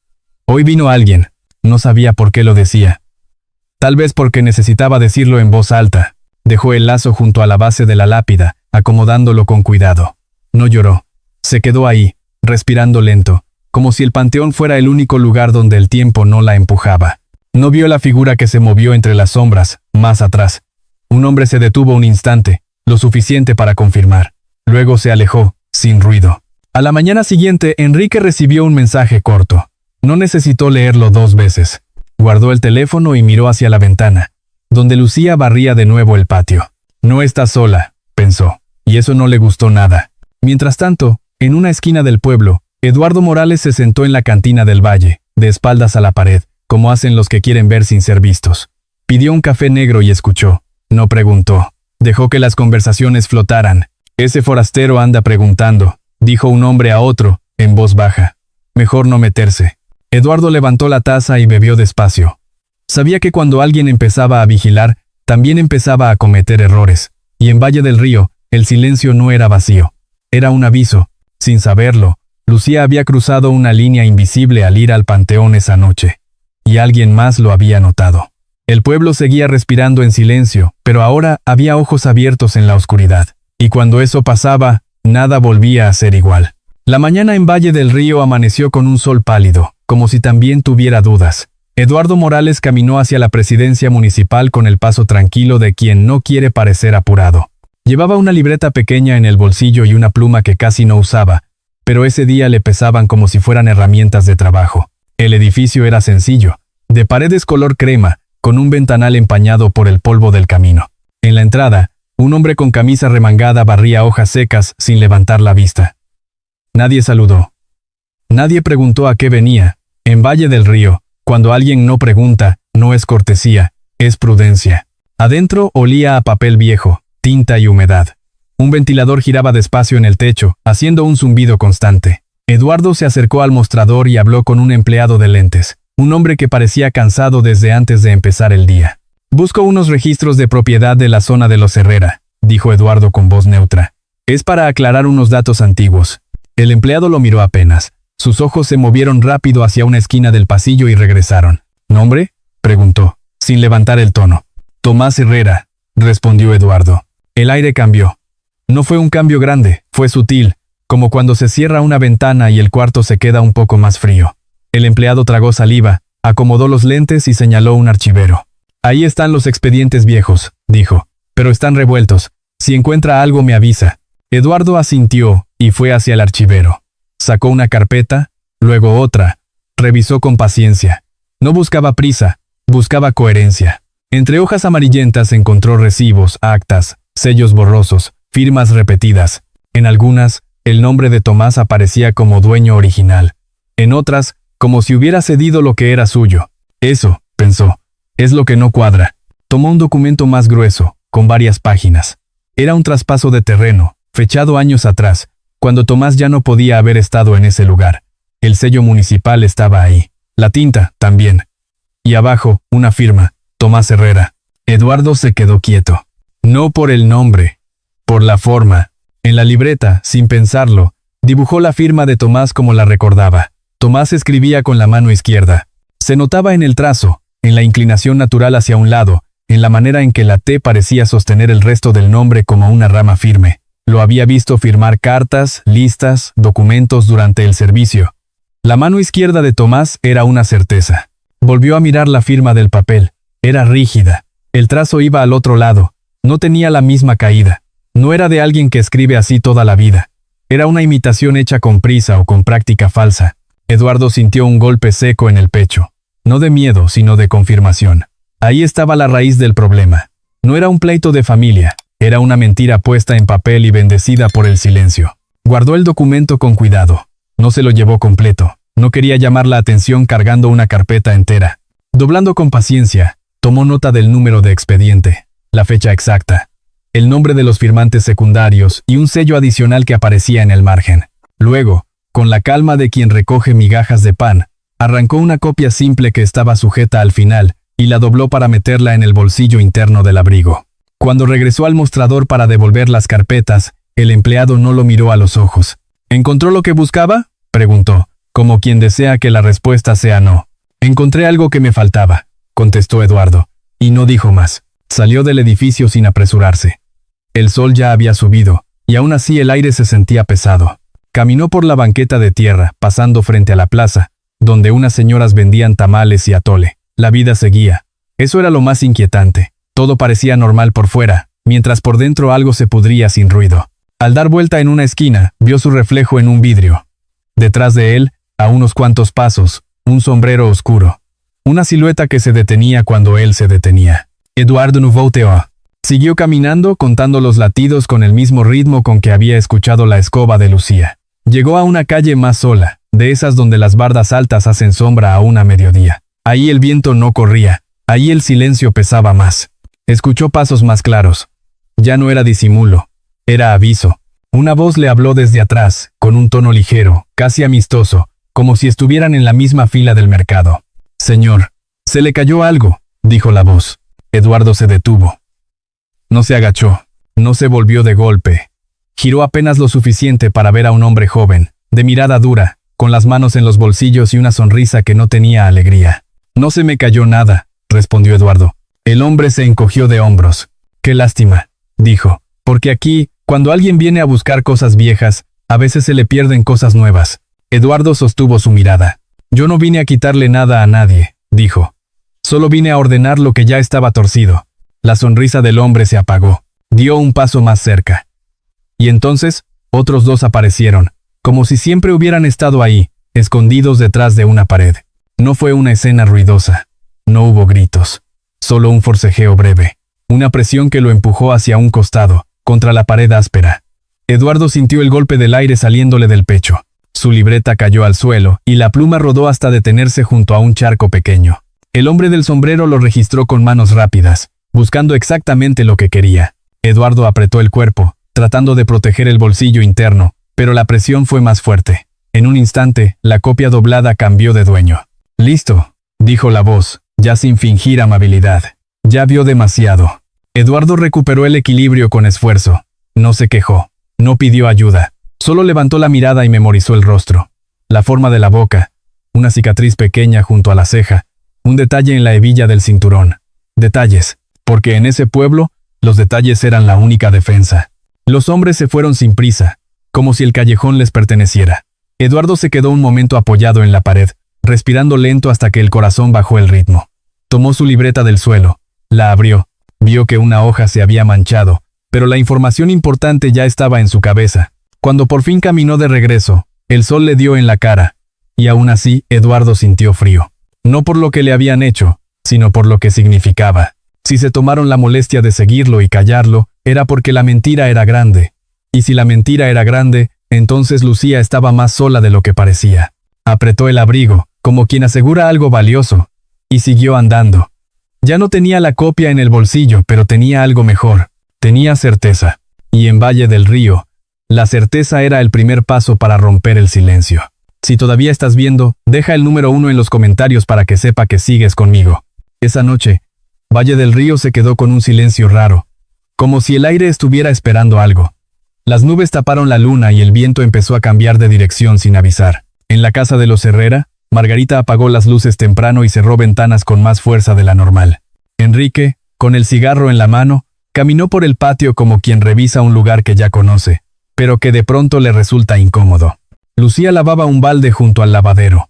Hoy vino alguien. No sabía por qué lo decía. Tal vez porque necesitaba decirlo en voz alta. Dejó el lazo junto a la base de la lápida, acomodándolo con cuidado. No lloró. Se quedó ahí, respirando lento, como si el panteón fuera el único lugar donde el tiempo no la empujaba. No vio la figura que se movió entre las sombras, más atrás. Un hombre se detuvo un instante, lo suficiente para confirmar. Luego se alejó, sin ruido. A la mañana siguiente, Enrique recibió un mensaje corto. No necesitó leerlo 2 veces. Guardó el teléfono y miró hacia la ventana, donde Lucía barría de nuevo el patio. No está sola, pensó, y eso no le gustó nada. Mientras tanto, en una esquina del pueblo, Eduardo Morales se sentó en la cantina del valle, de espaldas a la pared, como hacen los que quieren ver sin ser vistos. Pidió un café negro y escuchó. No preguntó. Dejó que las conversaciones flotaran. «Ese forastero anda preguntando», dijo un hombre a otro, en voz baja. «Mejor no meterse». Eduardo levantó la taza y bebió despacio. Sabía que cuando alguien empezaba a vigilar, también empezaba a cometer errores, y en Valle del Río, el silencio no era vacío. Era un aviso. Sin saberlo, Lucía había cruzado una línea invisible al ir al panteón esa noche. Y alguien más lo había notado. El pueblo seguía respirando en silencio, pero ahora había ojos abiertos en la oscuridad. Y cuando eso pasaba, nada volvía a ser igual. La mañana en Valle del Río amaneció con un sol pálido, como si también tuviera dudas. Eduardo Morales caminó hacia la presidencia municipal con el paso tranquilo de quien no quiere parecer apurado. Llevaba una libreta pequeña en el bolsillo y una pluma que casi no usaba, pero ese día le pesaban como si fueran herramientas de trabajo. El edificio era sencillo, de paredes color crema, con un ventanal empañado por el polvo del camino. En la entrada, un hombre con camisa remangada barría hojas secas sin levantar la vista. Nadie saludó. Nadie preguntó a qué venía. En Valle del Río, cuando alguien no pregunta, no es cortesía, es prudencia. Adentro olía a papel viejo, tinta y humedad. Un ventilador giraba despacio en el techo, haciendo un zumbido constante. Eduardo se acercó al mostrador y habló con un empleado de lentes, un hombre que parecía cansado desde antes de empezar el día. «Busco unos registros de propiedad de la zona de los Herrera», dijo Eduardo con voz neutra. «Es para aclarar unos datos antiguos». El empleado lo miró apenas. Sus ojos se movieron rápido hacia una esquina del pasillo y regresaron. «¿Nombre?», preguntó, sin levantar el tono. «Tomás Herrera», respondió Eduardo. El aire cambió. No fue un cambio grande, fue sutil, como cuando se cierra una ventana y el cuarto se queda un poco más frío. El empleado tragó saliva, acomodó los lentes y señaló un archivero. «Ahí están los expedientes viejos», dijo, «pero están revueltos. Si encuentra algo me avisa». Eduardo asintió y fue hacia el archivero. Sacó una carpeta, luego otra. Revisó con paciencia. No buscaba prisa, buscaba coherencia. Entre hojas amarillentas encontró recibos, actas, sellos borrosos, firmas repetidas. En algunas, el nombre de Tomás aparecía como dueño original. En otras, como si hubiera cedido lo que era suyo. Eso, pensó, es lo que no cuadra. Tomó un documento más grueso, con varias páginas. Era un traspaso de terreno, fechado años atrás, cuando Tomás ya no podía haber estado en ese lugar. El sello municipal estaba ahí. La tinta, también. Y abajo, una firma, Tomás Herrera. Eduardo se quedó quieto. No por el nombre, por la forma. En la libreta, sin pensarlo, dibujó la firma de Tomás como la recordaba. Tomás escribía con la mano izquierda. Se notaba en el trazo, en la inclinación natural hacia un lado, en la manera en que la T parecía sostener el resto del nombre como una rama firme. Lo había visto firmar cartas, listas, documentos durante el servicio. La mano izquierda de Tomás era una certeza. Volvió a mirar la firma del papel. Era rígida. El trazo iba al otro lado. No tenía la misma caída. No era de alguien que escribe así toda la vida. Era una imitación hecha con prisa o con práctica falsa. Eduardo sintió un golpe seco en el pecho. No de miedo, sino de confirmación. Ahí estaba la raíz del problema. No era un pleito de familia. Era una mentira puesta en papel y bendecida por el silencio. Guardó el documento con cuidado. No se lo llevó completo. No quería llamar la atención cargando una carpeta entera. Doblando con paciencia, tomó nota del número de expediente, la fecha exacta, el nombre de los firmantes secundarios y un sello adicional que aparecía en el margen. Luego, con la calma de quien recoge migajas de pan, arrancó una copia simple que estaba sujeta al final y la dobló para meterla en el bolsillo interno del abrigo. Cuando regresó al mostrador para devolver las carpetas, el empleado no lo miró a los ojos. ¿Encontró lo que buscaba?, preguntó, como quien desea que la respuesta sea no. Encontré algo que me faltaba, contestó Eduardo, y no dijo más. Salió del edificio sin apresurarse. El sol ya había subido, y aún así el aire se sentía pesado. Caminó por la banqueta de tierra, pasando frente a la plaza, donde unas señoras vendían tamales y atole. La vida seguía. Eso era lo más inquietante. Todo parecía normal por fuera, mientras por dentro algo se pudría sin ruido. Al dar vuelta en una esquina, vio su reflejo en un vidrio. Detrás de él, a unos cuantos pasos, un sombrero oscuro. Una silueta que se detenía cuando él se detenía. Eduardo Nouveau-Théo. Siguió caminando, contando los latidos con el mismo ritmo con que había escuchado la escoba de Lucía. Llegó a una calle más sola, de esas donde las bardas altas hacen sombra aún a mediodía. Ahí el viento no corría, ahí el silencio pesaba más. Escuchó pasos más claros. Ya no era disimulo, era aviso. Una voz le habló desde atrás, con un tono ligero, casi amistoso, como si estuvieran en la misma fila del mercado. «Señor, se le cayó algo», dijo la voz. Eduardo se detuvo. No se agachó, no se volvió de golpe. Giró apenas lo suficiente para ver a un hombre joven, de mirada dura, con las manos en los bolsillos y una sonrisa que no tenía alegría. «No se me cayó nada», respondió Eduardo. El hombre se encogió de hombros. «Qué lástima», dijo, «porque aquí, cuando alguien viene a buscar cosas viejas, a veces se le pierden cosas nuevas». Eduardo sostuvo su mirada. «Yo no vine a quitarle nada a nadie», dijo. «Solo vine a ordenar lo que ya estaba torcido». La sonrisa del hombre se apagó. Dio un paso más cerca. Y entonces, otros dos aparecieron, como si siempre hubieran estado ahí, escondidos detrás de una pared. No fue una escena ruidosa. No hubo gritos. Solo un forcejeo breve. Una presión que lo empujó hacia un costado, contra la pared áspera. Eduardo sintió el golpe del aire saliéndole del pecho. Su libreta cayó al suelo, y la pluma rodó hasta detenerse junto a un charco pequeño. El hombre del sombrero lo registró con manos rápidas, buscando exactamente lo que quería. Eduardo apretó el cuerpo, tratando de proteger el bolsillo interno, pero la presión fue más fuerte. En un instante, la copia doblada cambió de dueño. «Listo», dijo la voz, ya sin fingir amabilidad. Ya vio demasiado. Eduardo recuperó el equilibrio con esfuerzo. No se quejó. No pidió ayuda. Solo levantó la mirada y memorizó el rostro. La forma de la boca, una cicatriz pequeña junto a la ceja, un detalle en la hebilla del cinturón. Detalles, porque en ese pueblo, los detalles eran la única defensa. Los hombres se fueron sin prisa, como si el callejón les perteneciera. Eduardo se quedó un momento apoyado en la pared, respirando lento hasta que el corazón bajó el ritmo. Tomó su libreta del suelo, la abrió, vio que una hoja se había manchado, pero la información importante ya estaba en su cabeza. Cuando por fin caminó de regreso, el sol le dio en la cara, y aún así Eduardo sintió frío. No por lo que le habían hecho, sino por lo que significaba. Si se tomaron la molestia de seguirlo y callarlo, era porque la mentira era grande. Y si la mentira era grande, entonces Lucía estaba más sola de lo que parecía. Apretó el abrigo, como quien asegura algo valioso, y siguió andando. Ya no tenía la copia en el bolsillo, pero tenía algo mejor. Tenía certeza. Y en Valle del Río, la certeza era el primer paso para romper el silencio. Si todavía estás viendo, deja el número 1 en los comentarios para que sepa que sigues conmigo. Esa noche, Valle del Río se quedó con un silencio raro, como si el aire estuviera esperando algo. Las nubes taparon la luna y el viento empezó a cambiar de dirección sin avisar. En la casa de los Herrera, Margarita apagó las luces temprano y cerró ventanas con más fuerza de la normal. Enrique, con el cigarro en la mano, caminó por el patio como quien revisa un lugar que ya conoce, pero que de pronto le resulta incómodo. Lucía lavaba un balde junto al lavadero.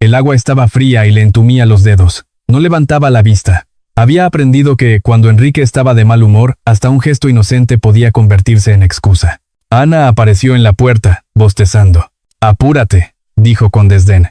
El agua estaba fría y le entumía los dedos. No levantaba la vista. Había aprendido que, cuando Enrique estaba de mal humor, hasta un gesto inocente podía convertirse en excusa. Ana apareció en la puerta, bostezando. «Apúrate», dijo con desdén.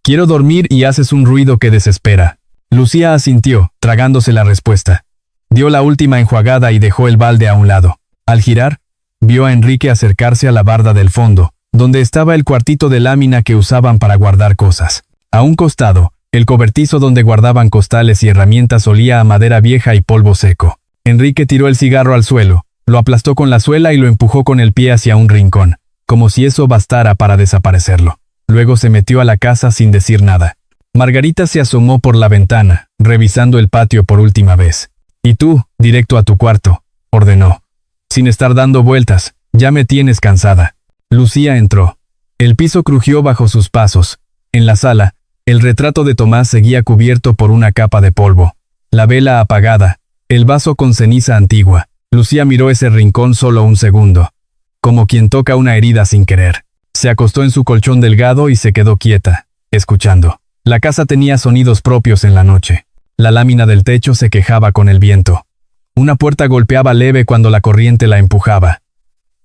«Quiero dormir y haces un ruido que desespera». Lucía asintió, tragándose la respuesta. Dio la última enjuagada y dejó el balde a un lado. Al girar, vio a Enrique acercarse a la barda del fondo, donde estaba el cuartito de lámina que usaban para guardar cosas. A un costado, el cobertizo donde guardaban costales y herramientas olía a madera vieja y polvo seco. Enrique tiró el cigarro al suelo, lo aplastó con la suela y lo empujó con el pie hacia un rincón, como si eso bastara para desaparecerlo. Luego se metió a la casa sin decir nada. Margarita se asomó por la ventana, revisando el patio por última vez. «Y tú, directo a tu cuarto», ordenó. «Sin estar dando vueltas, ya me tienes cansada». Lucía entró. El piso crujió bajo sus pasos. En la sala, el retrato de Tomás seguía cubierto por una capa de polvo. La vela apagada, el vaso con ceniza antigua. Lucía miró ese rincón solo un segundo, como quien toca una herida sin querer. Se acostó en su colchón delgado y se quedó quieta, escuchando. La casa tenía sonidos propios en la noche. La lámina del techo se quejaba con el viento. Una puerta golpeaba leve cuando la corriente la empujaba.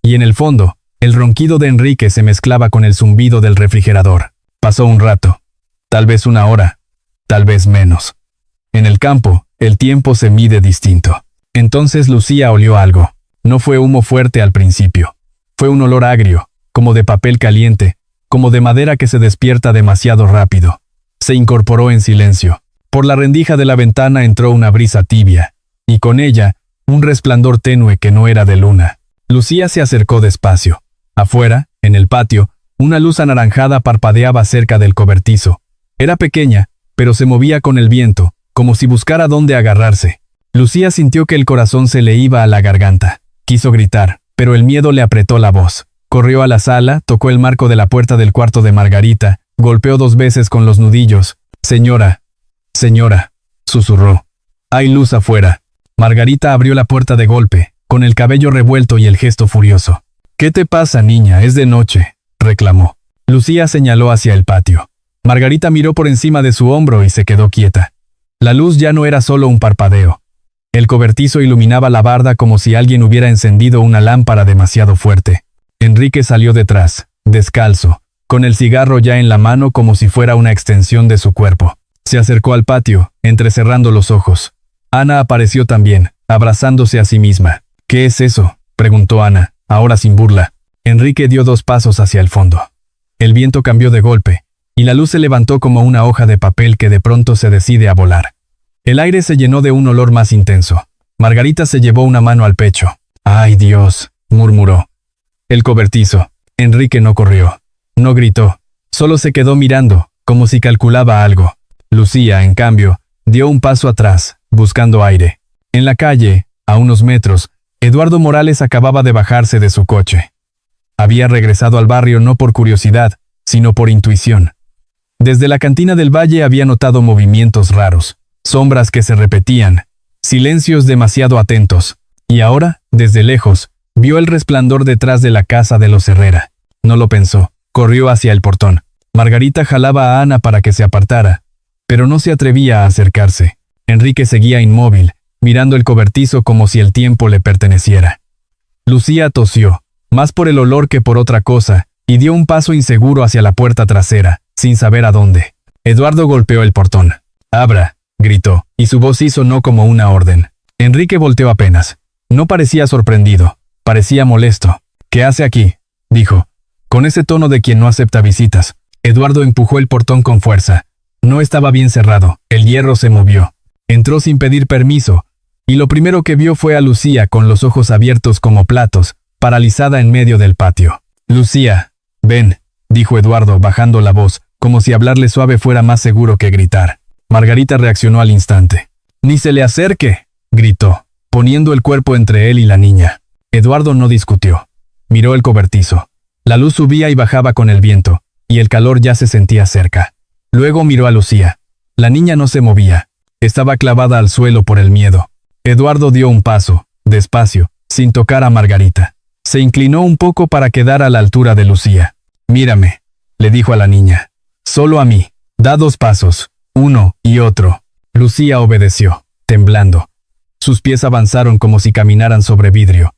Y en el fondo, el ronquido de Enrique se mezclaba con el zumbido del refrigerador. Pasó un rato. Tal vez una hora. Tal vez menos. En el campo, el tiempo se mide distinto. Entonces Lucía olió algo. No fue humo fuerte al principio. Fue un olor agrio, como de papel caliente, como de madera que se despierta demasiado rápido. Se incorporó en silencio. Por la rendija de la ventana entró una brisa tibia, y con ella, un resplandor tenue que no era de luna. Lucía se acercó despacio. Afuera, en el patio, una luz anaranjada parpadeaba cerca del cobertizo. Era pequeña, pero se movía con el viento, como si buscara dónde agarrarse. Lucía sintió que el corazón se le iba a la garganta. Quiso gritar, pero el miedo le apretó la voz. Corrió a la sala, tocó el marco de la puerta del cuarto de Margarita, golpeó 2 veces con los nudillos. «Señora, señora», susurró. «Hay luz afuera». Margarita abrió la puerta de golpe, con el cabello revuelto y el gesto furioso. «¿Qué te pasa, niña? Es de noche», reclamó. Lucía señaló hacia el patio. Margarita miró por encima de su hombro y se quedó quieta. La luz ya no era solo un parpadeo. El cobertizo iluminaba la barda como si alguien hubiera encendido una lámpara demasiado fuerte. Enrique salió detrás, descalzo, con el cigarro ya en la mano como si fuera una extensión de su cuerpo. Se acercó al patio, entrecerrando los ojos. Ana apareció también, abrazándose a sí misma. «¿Qué es eso?», preguntó Ana, ahora sin burla. Enrique dio 2 pasos hacia el fondo. El viento cambió de golpe, y la luz se levantó como una hoja de papel que de pronto se decide a volar. El aire se llenó de un olor más intenso. Margarita se llevó una mano al pecho. «¡Ay, Dios!», murmuró. El cobertizo. Enrique no corrió. No gritó. Solo se quedó mirando, como si calculaba algo. Lucía, en cambio, dio un paso atrás, buscando aire. En la calle, a unos metros, Eduardo Morales acababa de bajarse de su coche. Había regresado al barrio no por curiosidad, sino por intuición. Desde la cantina del valle había notado movimientos raros. Sombras que se repetían, silencios demasiado atentos, y ahora, desde lejos, vio el resplandor detrás de la casa de los Herrera. No lo pensó, corrió hacia el portón. Margarita jalaba a Ana para que se apartara, pero no se atrevía a acercarse. Enrique seguía inmóvil, mirando el cobertizo como si el tiempo le perteneciera. Lucía tosió, más por el olor que por otra cosa, y dio un paso inseguro hacia la puerta trasera, sin saber a dónde. Eduardo golpeó el portón. «Abra», gritó, y su voz sonó como una orden. Enrique volteó apenas. No parecía sorprendido, parecía molesto. «¿Qué hace aquí?», dijo, con ese tono de quien no acepta visitas. Eduardo empujó el portón con fuerza. No estaba bien cerrado, el hierro se movió. Entró sin pedir permiso, y lo primero que vio fue a Lucía con los ojos abiertos como platos, paralizada en medio del patio. «Lucía, ven», dijo Eduardo bajando la voz, como si hablarle suave fuera más seguro que gritar. Margarita reaccionó al instante. «¡Ni se le acerque!», gritó, poniendo el cuerpo entre él y la niña. Eduardo no discutió. Miró el cobertizo. La luz subía y bajaba con el viento, y el calor ya se sentía cerca. Luego miró a Lucía. La niña no se movía. Estaba clavada al suelo por el miedo. Eduardo dio un paso, despacio, sin tocar a Margarita. Se inclinó un poco para quedar a la altura de Lucía. «Mírame», le dijo a la niña. «Solo a mí», Da 2 pasos, uno y otro. Lucía obedeció, temblando. Sus pies avanzaron como si caminaran sobre vidrio.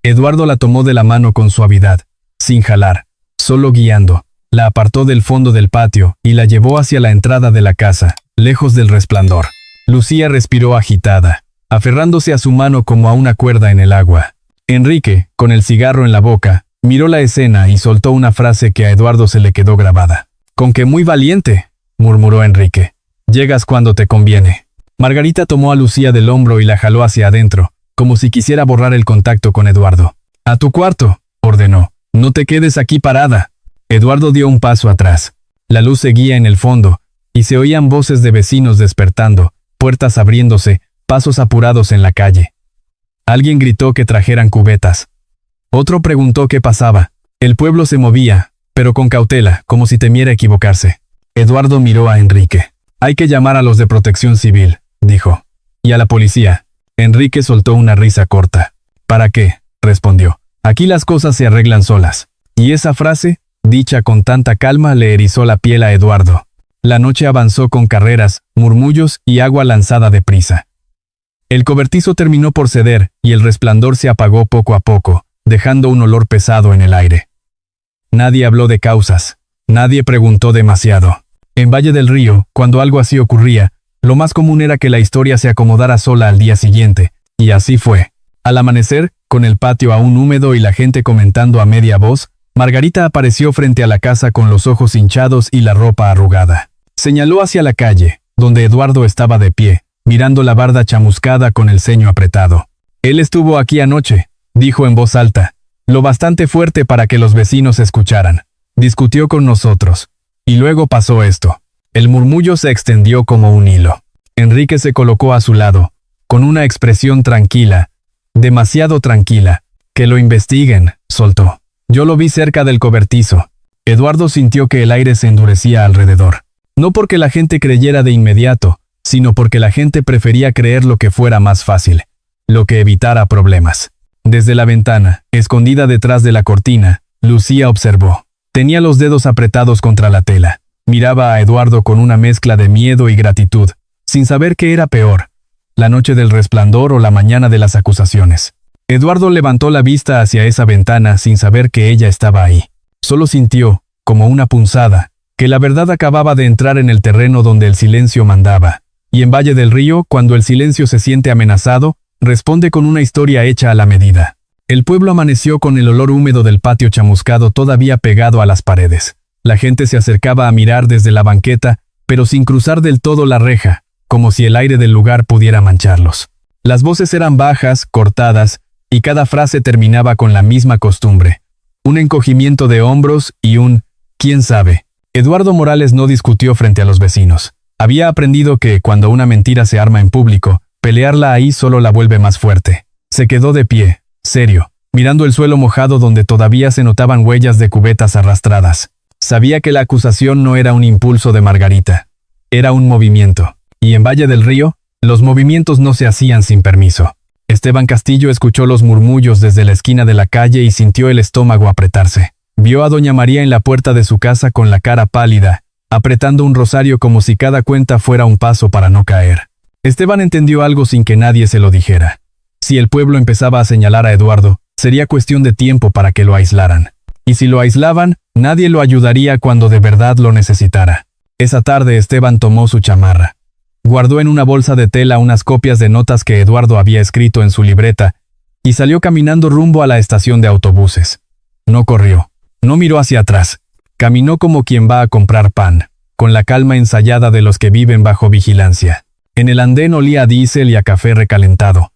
Eduardo la tomó de la mano con suavidad, sin jalar, solo guiando. La apartó del fondo del patio y la llevó hacia la entrada de la casa, lejos del resplandor. Lucía respiró agitada, aferrándose a su mano como a una cuerda en el agua. Enrique, con el cigarro en la boca, miró la escena y soltó una frase que a Eduardo se le quedó grabada. «Con que muy valiente», murmuró Enrique. «Llegas cuando te conviene». Margarita tomó a Lucía del hombro y la jaló hacia adentro, como si quisiera borrar el contacto con Eduardo. «A tu cuarto», ordenó. «No te quedes aquí parada». Eduardo dio un paso atrás. La luz seguía en el fondo, y se oían voces de vecinos despertando, puertas abriéndose, pasos apurados en la calle. Alguien gritó que trajeran cubetas. Otro preguntó qué pasaba. El pueblo se movía, pero con cautela, como si temiera equivocarse. Eduardo miró a Enrique. «Hay que llamar a los de Protección Civil», dijo. «Y a la policía». Enrique soltó una risa corta. «¿Para qué?», respondió. «Aquí las cosas se arreglan solas». Y esa frase, dicha con tanta calma, le erizó la piel a Eduardo. La noche avanzó con carreras, murmullos y agua lanzada deprisa. El cobertizo terminó por ceder y el resplandor se apagó poco a poco, dejando un olor pesado en el aire. Nadie habló de causas. Nadie preguntó demasiado. En Valle del Río, cuando algo así ocurría, lo más común era que la historia se acomodara sola al día siguiente, y así fue. Al amanecer, con el patio aún húmedo y la gente comentando a media voz, Margarita apareció frente a la casa con los ojos hinchados y la ropa arrugada. Señaló hacia la calle, donde Eduardo estaba de pie, mirando la barda chamuscada con el ceño apretado. «Él estuvo aquí anoche», dijo en voz alta, lo bastante fuerte para que los vecinos escucharan. «Discutió con nosotros. Y luego pasó esto». El murmullo se extendió como un hilo. Enrique se colocó a su lado, con una expresión tranquila, demasiado tranquila. «Que lo investiguen», soltó. «Yo lo vi cerca del cobertizo». Eduardo sintió que el aire se endurecía alrededor. No porque la gente creyera de inmediato, sino porque la gente prefería creer lo que fuera más fácil, lo que evitara problemas. Desde la ventana, escondida detrás de la cortina, Lucía observó. Tenía los dedos apretados contra la tela. Miraba a Eduardo con una mezcla de miedo y gratitud, sin saber qué era peor, la noche del resplandor o la mañana de las acusaciones. Eduardo levantó la vista hacia esa ventana sin saber que ella estaba ahí. Solo sintió, como una punzada, que la verdad acababa de entrar en el terreno donde el silencio mandaba. Y en Valle del Río, cuando el silencio se siente amenazado, responde con una historia hecha a la medida. El pueblo amaneció con el olor húmedo del patio chamuscado todavía pegado a las paredes. La gente se acercaba a mirar desde la banqueta, pero sin cruzar del todo la reja, como si el aire del lugar pudiera mancharlos. Las voces eran bajas, cortadas, y cada frase terminaba con la misma costumbre. Un encogimiento de hombros y un «¿quién sabe?». Eduardo Morales no discutió frente a los vecinos. Había aprendido que, cuando una mentira se arma en público, pelearla ahí solo la vuelve más fuerte. Se quedó de pie, serio, mirando el suelo mojado donde todavía se notaban huellas de cubetas arrastradas. Sabía que la acusación no era un impulso de Margarita. Era un movimiento. Y en Valle del Río, los movimientos no se hacían sin permiso. Esteban Castillo escuchó los murmullos desde la esquina de la calle y sintió el estómago apretarse. Vio a doña María en la puerta de su casa con la cara pálida, apretando un rosario como si cada cuenta fuera un paso para no caer. Esteban entendió algo sin que nadie se lo dijera. Si el pueblo empezaba a señalar a Eduardo, sería cuestión de tiempo para que lo aislaran. Y si lo aislaban, nadie lo ayudaría cuando de verdad lo necesitara. Esa tarde Esteban tomó su chamarra. Guardó en una bolsa de tela unas copias de notas que Eduardo había escrito en su libreta y salió caminando rumbo a la estación de autobuses. No corrió, no miró hacia atrás. Caminó como quien va a comprar pan, con la calma ensayada de los que viven bajo vigilancia. En el andén olía a diésel y a café recalentado.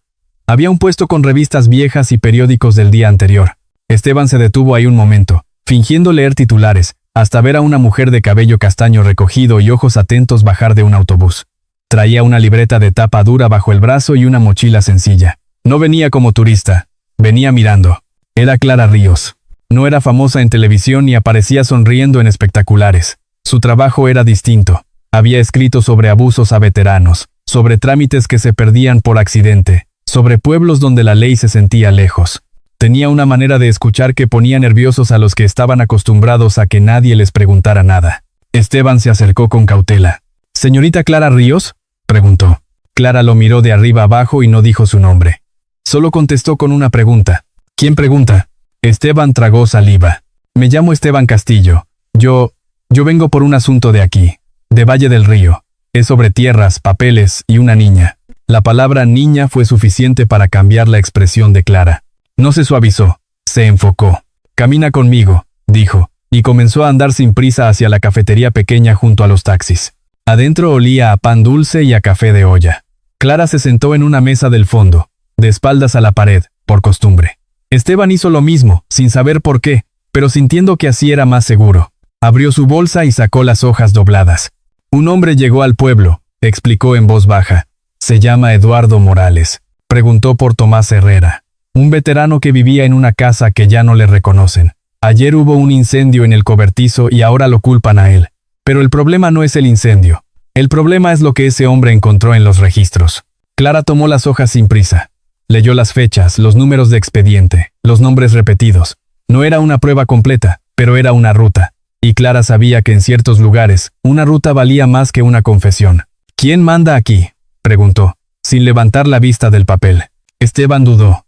Había un puesto con revistas viejas y periódicos del día anterior. Esteban se detuvo ahí un momento, fingiendo leer titulares, hasta ver a una mujer de cabello castaño recogido y ojos atentos bajar de un autobús. Traía una libreta de tapa dura bajo el brazo y una mochila sencilla. No venía como turista, venía mirando. Era Clara Ríos. No era famosa en televisión ni aparecía sonriendo en espectaculares. Su trabajo era distinto. Había escrito sobre abusos a veteranos, sobre trámites que se perdían por accidente, sobre pueblos donde la ley se sentía lejos. Tenía una manera de escuchar que ponía nerviosos a los que estaban acostumbrados a que nadie les preguntara nada. Esteban se acercó con cautela. «¿Señorita Clara Ríos?», preguntó. Clara lo miró de arriba abajo y no dijo su nombre. Solo contestó con una pregunta. «¿Quién pregunta?». Esteban tragó saliva. «Me llamo Esteban Castillo. Yo vengo por un asunto de aquí, de Valle del Río. Es sobre tierras, papeles y una niña». La palabra niña fue suficiente para cambiar la expresión de Clara. No se suavizó, se enfocó. «Camina conmigo», dijo, y comenzó a andar sin prisa hacia la cafetería pequeña junto a los taxis. Adentro olía a pan dulce y a café de olla. Clara se sentó en una mesa del fondo, de espaldas a la pared, por costumbre. Esteban hizo lo mismo, sin saber por qué, pero sintiendo que así era más seguro. Abrió su bolsa y sacó las hojas dobladas. «Un hombre llegó al pueblo», explicó en voz baja. «Se llama Eduardo Morales». Preguntó por Tomás Herrera, un veterano que vivía en una casa que ya no le reconocen. Ayer hubo un incendio en el cobertizo y ahora lo culpan a él. Pero el problema no es el incendio. El problema es lo que ese hombre encontró en los registros. Clara tomó las hojas sin prisa. Leyó las fechas, los números de expediente, los nombres repetidos. No era una prueba completa, pero era una ruta. Y Clara sabía que en ciertos lugares, una ruta valía más que una confesión. «¿Quién manda aquí?», preguntó, sin levantar la vista del papel. Esteban dudó.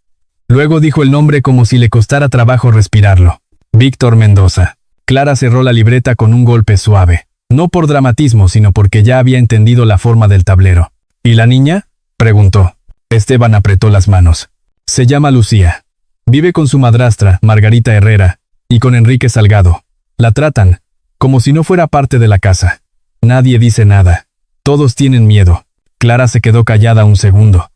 Luego dijo el nombre como si le costara trabajo respirarlo. «Víctor Mendoza». Clara cerró la libreta con un golpe suave. No por dramatismo, sino porque ya había entendido la forma del tablero. «¿Y la niña?», preguntó. Esteban apretó las manos. «Se llama Lucía. Vive con su madrastra, Margarita Herrera, y con Enrique Salgado. La tratan como si no fuera parte de la casa. Nadie dice nada. Todos tienen miedo». Clara se quedó callada un segundo.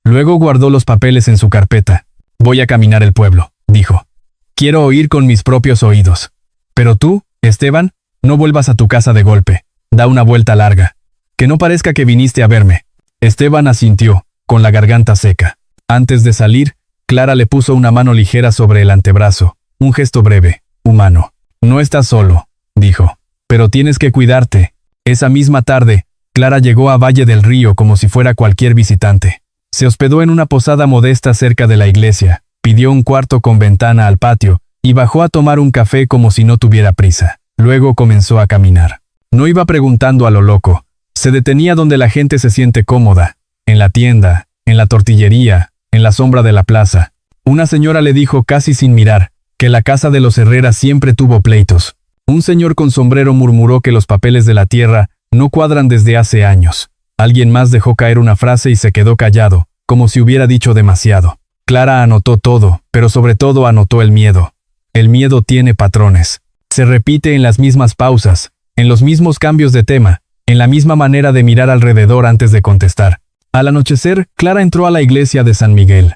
Luego guardó los papeles en su carpeta. «Voy a caminar el pueblo», dijo. «Quiero oír con mis propios oídos. Pero tú, Esteban, no vuelvas a tu casa de golpe. Da una vuelta larga. Que no parezca que viniste a verme». Esteban asintió, con la garganta seca. Antes de salir, Clara le puso una mano ligera sobre el antebrazo, un gesto breve, humano. «No estás solo», dijo. «Pero tienes que cuidarte». Esa misma tarde, Clara llegó a Valle del Río como si fuera cualquier visitante. Se hospedó en una posada modesta cerca de la iglesia, pidió un cuarto con ventana al patio, y bajó a tomar un café como si no tuviera prisa. Luego comenzó a caminar. No iba preguntando a lo loco. Se detenía donde la gente se siente cómoda, en la tienda, en la tortillería, en la sombra de la plaza. Una señora le dijo casi sin mirar, que la casa de los Herrera siempre tuvo pleitos. Un señor con sombrero murmuró que los papeles de la tierra no cuadran desde hace años. Alguien más dejó caer una frase y se quedó callado, como si hubiera dicho demasiado. Clara anotó todo, pero sobre todo anotó el miedo. El miedo tiene patrones. Se repite en las mismas pausas, en los mismos cambios de tema, en la misma manera de mirar alrededor antes de contestar. Al anochecer, Clara entró a la iglesia de San Miguel.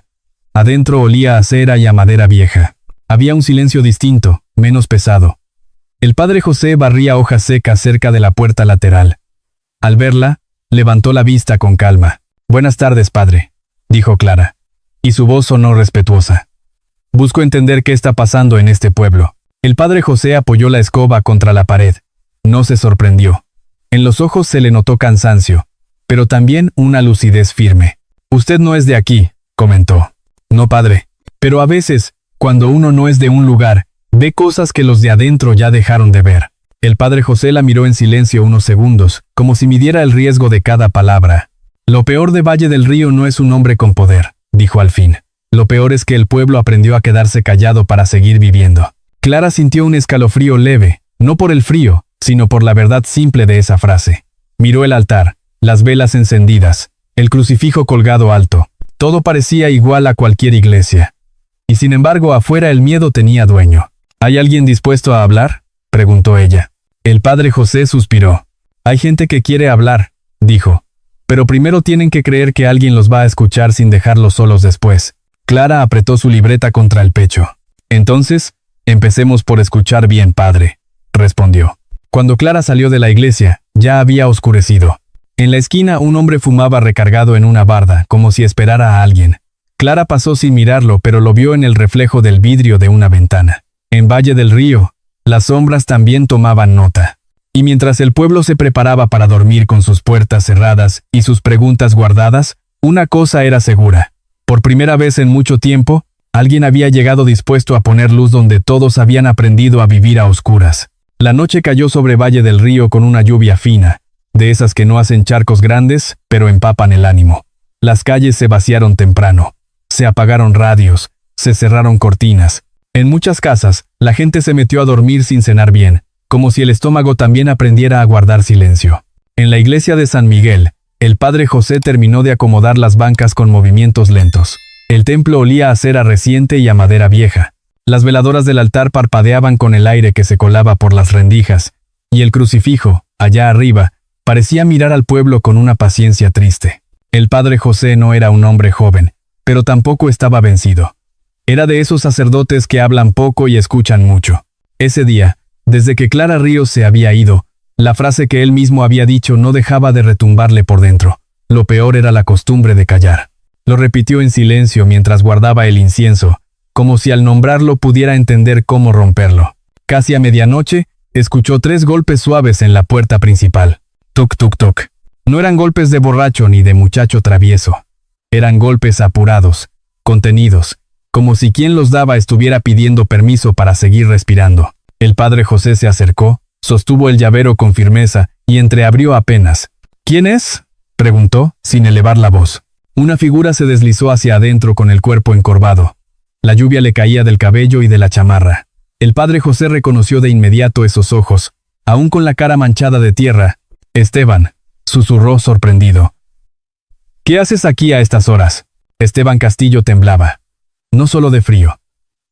Adentro olía a cera y a madera vieja. Había un silencio distinto, menos pesado. El padre José barría hojas secas cerca de la puerta lateral. Al verla, levantó la vista con calma. «Buenas tardes, padre», dijo Clara, y su voz sonó respetuosa. «Busco entender qué está pasando en este pueblo». El padre José apoyó la escoba contra la pared. No se sorprendió. En los ojos se le notó cansancio, pero también una lucidez firme. «Usted no es de aquí», comentó. «No, padre. Pero a veces, cuando uno no es de un lugar, ve cosas que los de adentro ya dejaron de ver». El padre José la miró en silencio unos segundos, como si midiera el riesgo de cada palabra. «Lo peor de Valle del Río no es un hombre con poder», dijo al fin. «Lo peor es que el pueblo aprendió a quedarse callado para seguir viviendo». Clara sintió un escalofrío leve, no por el frío, sino por la verdad simple de esa frase. Miró el altar, las velas encendidas, el crucifijo colgado alto. Todo parecía igual a cualquier iglesia. Y sin embargo, afuera el miedo tenía dueño. «¿Hay alguien dispuesto a hablar?», preguntó ella. El padre José suspiró. «Hay gente que quiere hablar», dijo. «Pero primero tienen que creer que alguien los va a escuchar sin dejarlos solos después». Clara apretó su libreta contra el pecho. «Entonces, empecemos por escuchar bien, padre», respondió. Cuando Clara salió de la iglesia, ya había oscurecido. En la esquina un hombre fumaba recargado en una barda, como si esperara a alguien. Clara pasó sin mirarlo, pero lo vio en el reflejo del vidrio de una ventana. En Valle del Río, las sombras también tomaban nota. Y mientras el pueblo se preparaba para dormir con sus puertas cerradas y sus preguntas guardadas, una cosa era segura. Por primera vez en mucho tiempo, alguien había llegado dispuesto a poner luz donde todos habían aprendido a vivir a oscuras. La noche cayó sobre Valle del Río con una lluvia fina, de esas que no hacen charcos grandes, pero empapan el ánimo. Las calles se vaciaron temprano. Se apagaron radios, se cerraron cortinas. En muchas casas, la gente se metió a dormir sin cenar bien, como si el estómago también aprendiera a guardar silencio. En la iglesia de San Miguel, el padre José terminó de acomodar las bancas con movimientos lentos. El templo olía a cera reciente y a madera vieja. Las veladoras del altar parpadeaban con el aire que se colaba por las rendijas, y el crucifijo, allá arriba, parecía mirar al pueblo con una paciencia triste. El padre José no era un hombre joven, pero tampoco estaba vencido. Era de esos sacerdotes que hablan poco y escuchan mucho. Ese día, desde que Clara Ríos se había ido, la frase que él mismo había dicho no dejaba de retumbarle por dentro. Lo peor era la costumbre de callar. Lo repitió en silencio mientras guardaba el incienso, como si al nombrarlo pudiera entender cómo romperlo. Casi a medianoche, escuchó 3 golpes suaves en la puerta principal. Tuc, tuc, tuc. No eran golpes de borracho ni de muchacho travieso. Eran golpes apurados, contenidos, como si quien los daba estuviera pidiendo permiso para seguir respirando. El padre José se acercó, sostuvo el llavero con firmeza y entreabrió apenas. ¿Quién es?, preguntó, sin elevar la voz. Una figura se deslizó hacia adentro con el cuerpo encorvado. La lluvia le caía del cabello y de la chamarra. El padre José reconoció de inmediato esos ojos, aún con la cara manchada de tierra. «Esteban», susurró sorprendido. «¿Qué haces aquí a estas horas?» Esteban Castillo temblaba. No solo de frío.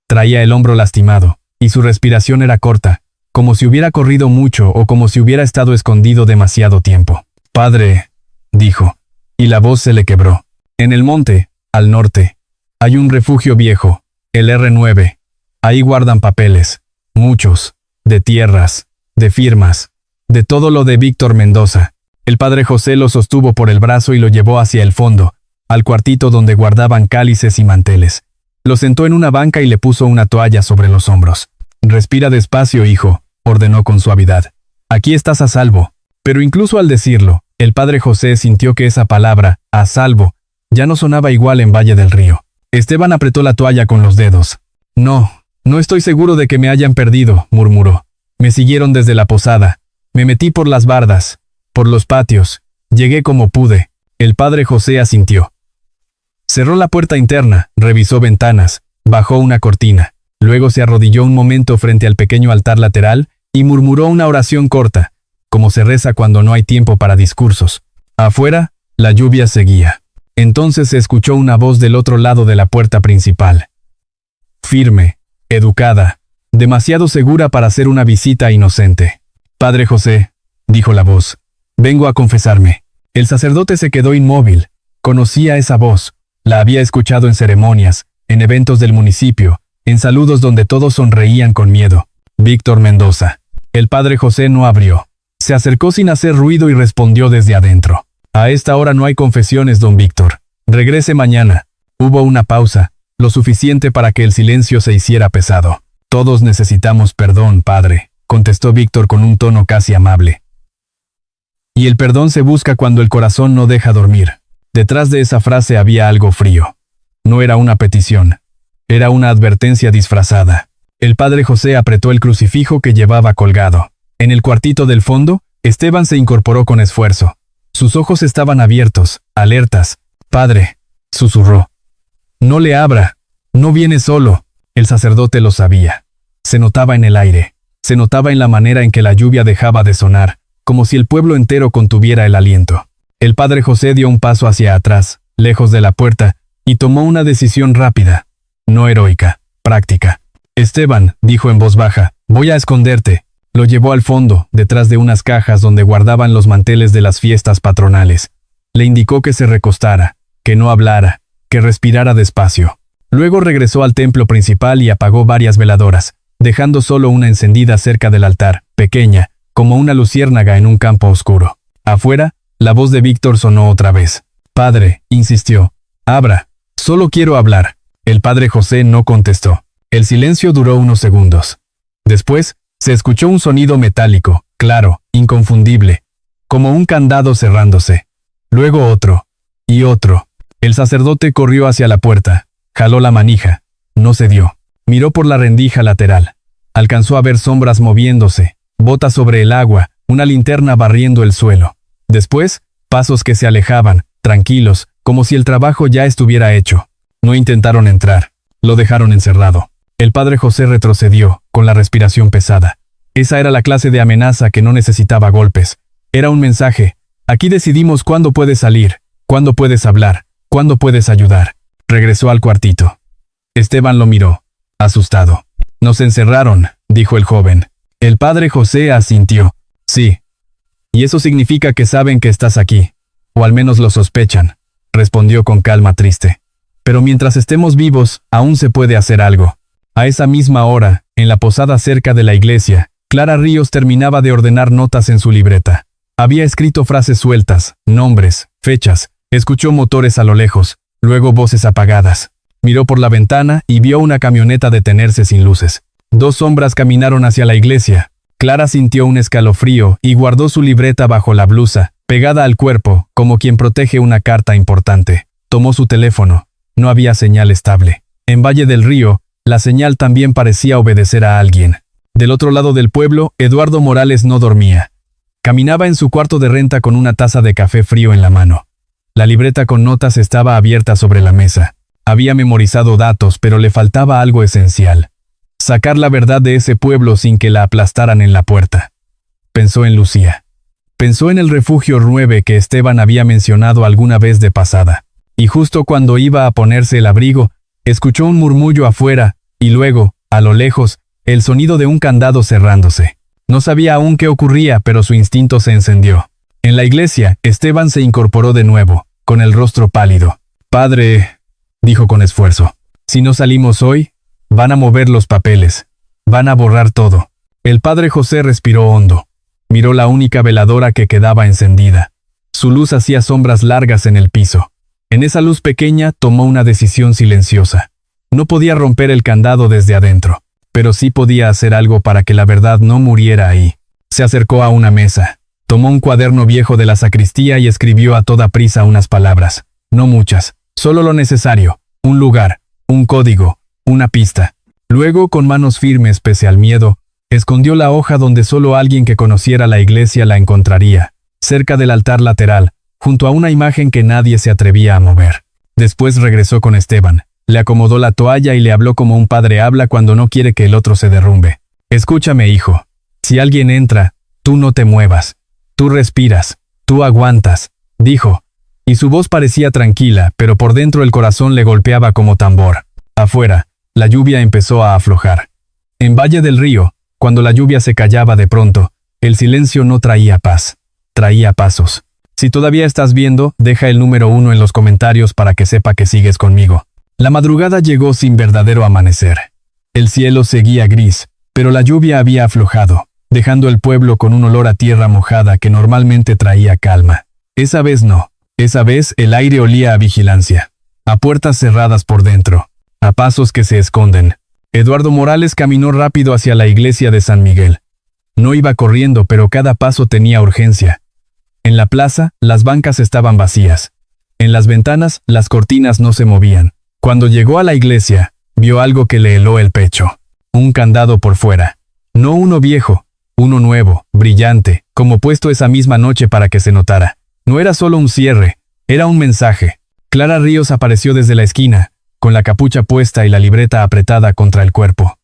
Traía el hombro lastimado, y su respiración era corta, como si hubiera corrido mucho o como si hubiera estado escondido demasiado tiempo. «Padre», dijo, y la voz se le quebró. «En el monte, al norte, hay un refugio viejo, el R9. Ahí guardan papeles, muchos, de tierras, de firmas, de todo lo de Víctor Mendoza». El padre José lo sostuvo por el brazo y lo llevó hacia el fondo, al cuartito donde guardaban cálices y manteles. Lo sentó en una banca y le puso una toalla sobre los hombros. «Respira despacio, hijo», ordenó con suavidad. «Aquí estás a salvo». Pero incluso al decirlo, el padre José sintió que esa palabra, a salvo, ya no sonaba igual en Valle del Río. Esteban apretó la toalla con los dedos. «No estoy seguro de que me hayan perdido», murmuró. «Me siguieron desde la posada. Me metí por las bardas, por los patios. Llegué como pude». El padre José asintió. Cerró la puerta interna, revisó ventanas, bajó una cortina. Luego se arrodilló un momento frente al pequeño altar lateral y murmuró una oración corta, como se reza cuando no hay tiempo para discursos. Afuera, la lluvia seguía. Entonces se escuchó una voz del otro lado de la puerta principal. Firme, educada, demasiado segura para ser una visita inocente. «Padre José», dijo la voz, «vengo a confesarme». El sacerdote se quedó inmóvil. Conocía esa voz. La había escuchado en ceremonias, en eventos del municipio, en saludos donde todos sonreían con miedo. Víctor Mendoza. El padre José no abrió. Se acercó sin hacer ruido y respondió desde adentro. «A esta hora no hay confesiones, don Víctor. Regrese mañana». Hubo una pausa, lo suficiente para que el silencio se hiciera pesado. «Todos necesitamos perdón, padre», contestó Víctor con un tono casi amable. «Y el perdón se busca cuando el corazón no deja dormir». Detrás de esa frase había algo frío. No era una petición. Era una advertencia disfrazada. El padre José apretó el crucifijo que llevaba colgado. En el cuartito del fondo, Esteban se incorporó con esfuerzo. Sus ojos estaban abiertos, alertas. «Padre», susurró. «No le abra. No viene solo». El sacerdote lo sabía. Se notaba en el aire. Se notaba en la manera en que la lluvia dejaba de sonar, como si el pueblo entero contuviera el aliento. El padre José dio un paso hacia atrás, lejos de la puerta, y tomó una decisión rápida. No heroica, práctica. «Esteban», dijo en voz baja, «voy a esconderte». Lo llevó al fondo, detrás de unas cajas donde guardaban los manteles de las fiestas patronales. Le indicó que se recostara, que no hablara, que respirara despacio. Luego regresó al templo principal y apagó varias veladoras, dejando solo una encendida cerca del altar, pequeña, como una luciérnaga en un campo oscuro. Afuera, la voz de Víctor sonó otra vez. «Padre», insistió, «abra. Solo quiero hablar». El padre José no contestó. El silencio duró unos segundos. Después, se escuchó un sonido metálico, claro, inconfundible, como un candado cerrándose. Luego otro, y otro. El sacerdote corrió hacia la puerta, jaló la manija, no cedió. Miró por la rendija lateral. Alcanzó a ver sombras moviéndose, botas sobre el agua, una linterna barriendo el suelo. Después, pasos que se alejaban, tranquilos, como si el trabajo ya estuviera hecho. No intentaron entrar. Lo dejaron encerrado. El padre José retrocedió, con la respiración pesada. Esa era la clase de amenaza que no necesitaba golpes. Era un mensaje. Aquí decidimos cuándo puedes salir, cuándo puedes hablar, cuándo puedes ayudar. Regresó al cuartito. Esteban lo miró, asustado. Nos encerraron, dijo el joven. El padre José asintió. Sí. Y eso significa que saben que estás aquí. O al menos lo sospechan, respondió con calma triste. Pero mientras estemos vivos, aún se puede hacer algo. A esa misma hora, en la posada cerca de la iglesia, Clara Ríos terminaba de ordenar notas en su libreta. Había escrito frases sueltas, nombres, fechas, escuchó motores a lo lejos, luego voces apagadas. Miró por la ventana y vio una camioneta detenerse sin luces. 2 sombras caminaron hacia la iglesia. Clara sintió un escalofrío y guardó su libreta bajo la blusa, pegada al cuerpo, como quien protege una carta importante. Tomó su teléfono. No había señal estable. En Valle del Río, la señal también parecía obedecer a alguien. Del otro lado del pueblo, Eduardo Morales no dormía. Caminaba en su cuarto de renta con una taza de café frío en la mano. La libreta con notas estaba abierta sobre la mesa. Había memorizado datos, pero le faltaba algo esencial. Sacar la verdad de ese pueblo sin que la aplastaran en la puerta. Pensó en Lucía. Pensó en el refugio 9 que Esteban había mencionado alguna vez de pasada. Y justo cuando iba a ponerse el abrigo, escuchó un murmullo afuera, y luego, a lo lejos, el sonido de un candado cerrándose. No sabía aún qué ocurría, pero su instinto se encendió. En la iglesia, Esteban se incorporó de nuevo, con el rostro pálido. «Padre», dijo con esfuerzo, «si no salimos hoy, van a mover los papeles. Van a borrar todo». El padre José respiró hondo. Miró la única veladora que quedaba encendida. Su luz hacía sombras largas en el piso. En esa luz pequeña tomó una decisión silenciosa. No podía romper el candado desde adentro, pero sí podía hacer algo para que la verdad no muriera ahí. Se acercó a una mesa. Tomó un cuaderno viejo de la sacristía y escribió a toda prisa unas palabras. No muchas, solo lo necesario. Un lugar, un código, una pista. Luego, con manos firmes pese al miedo, escondió la hoja donde solo alguien que conociera la iglesia la encontraría, cerca del altar lateral, junto a una imagen que nadie se atrevía a mover. Después regresó con Esteban. Le acomodó la toalla y le habló como un padre habla cuando no quiere que el otro se derrumbe. «Escúchame, hijo. Si alguien entra, tú no te muevas. Tú respiras. Tú aguantas», dijo. Y su voz parecía tranquila, pero por dentro el corazón le golpeaba como tambor. Afuera, la lluvia empezó a aflojar. En Valle del Río, cuando la lluvia se callaba de pronto, el silencio no traía paz. Traía pasos. Si todavía estás viendo, deja el número 1 en los comentarios para que sepa que sigues conmigo. La madrugada llegó sin verdadero amanecer. El cielo seguía gris, pero la lluvia había aflojado, dejando el pueblo con un olor a tierra mojada que normalmente traía calma. Esa vez no. Esa vez el aire olía a vigilancia, a puertas cerradas por dentro, a pasos que se esconden. Eduardo Morales caminó rápido hacia la iglesia de San Miguel. No iba corriendo, pero cada paso tenía urgencia. En la plaza, las bancas estaban vacías. En las ventanas, las cortinas no se movían. Cuando llegó a la iglesia, vio algo que le heló el pecho. Un candado por fuera. No uno viejo, uno nuevo, brillante, como puesto esa misma noche para que se notara. No era solo un cierre, era un mensaje. Clara Ríos apareció desde la esquina, con la capucha puesta y la libreta apretada contra el cuerpo.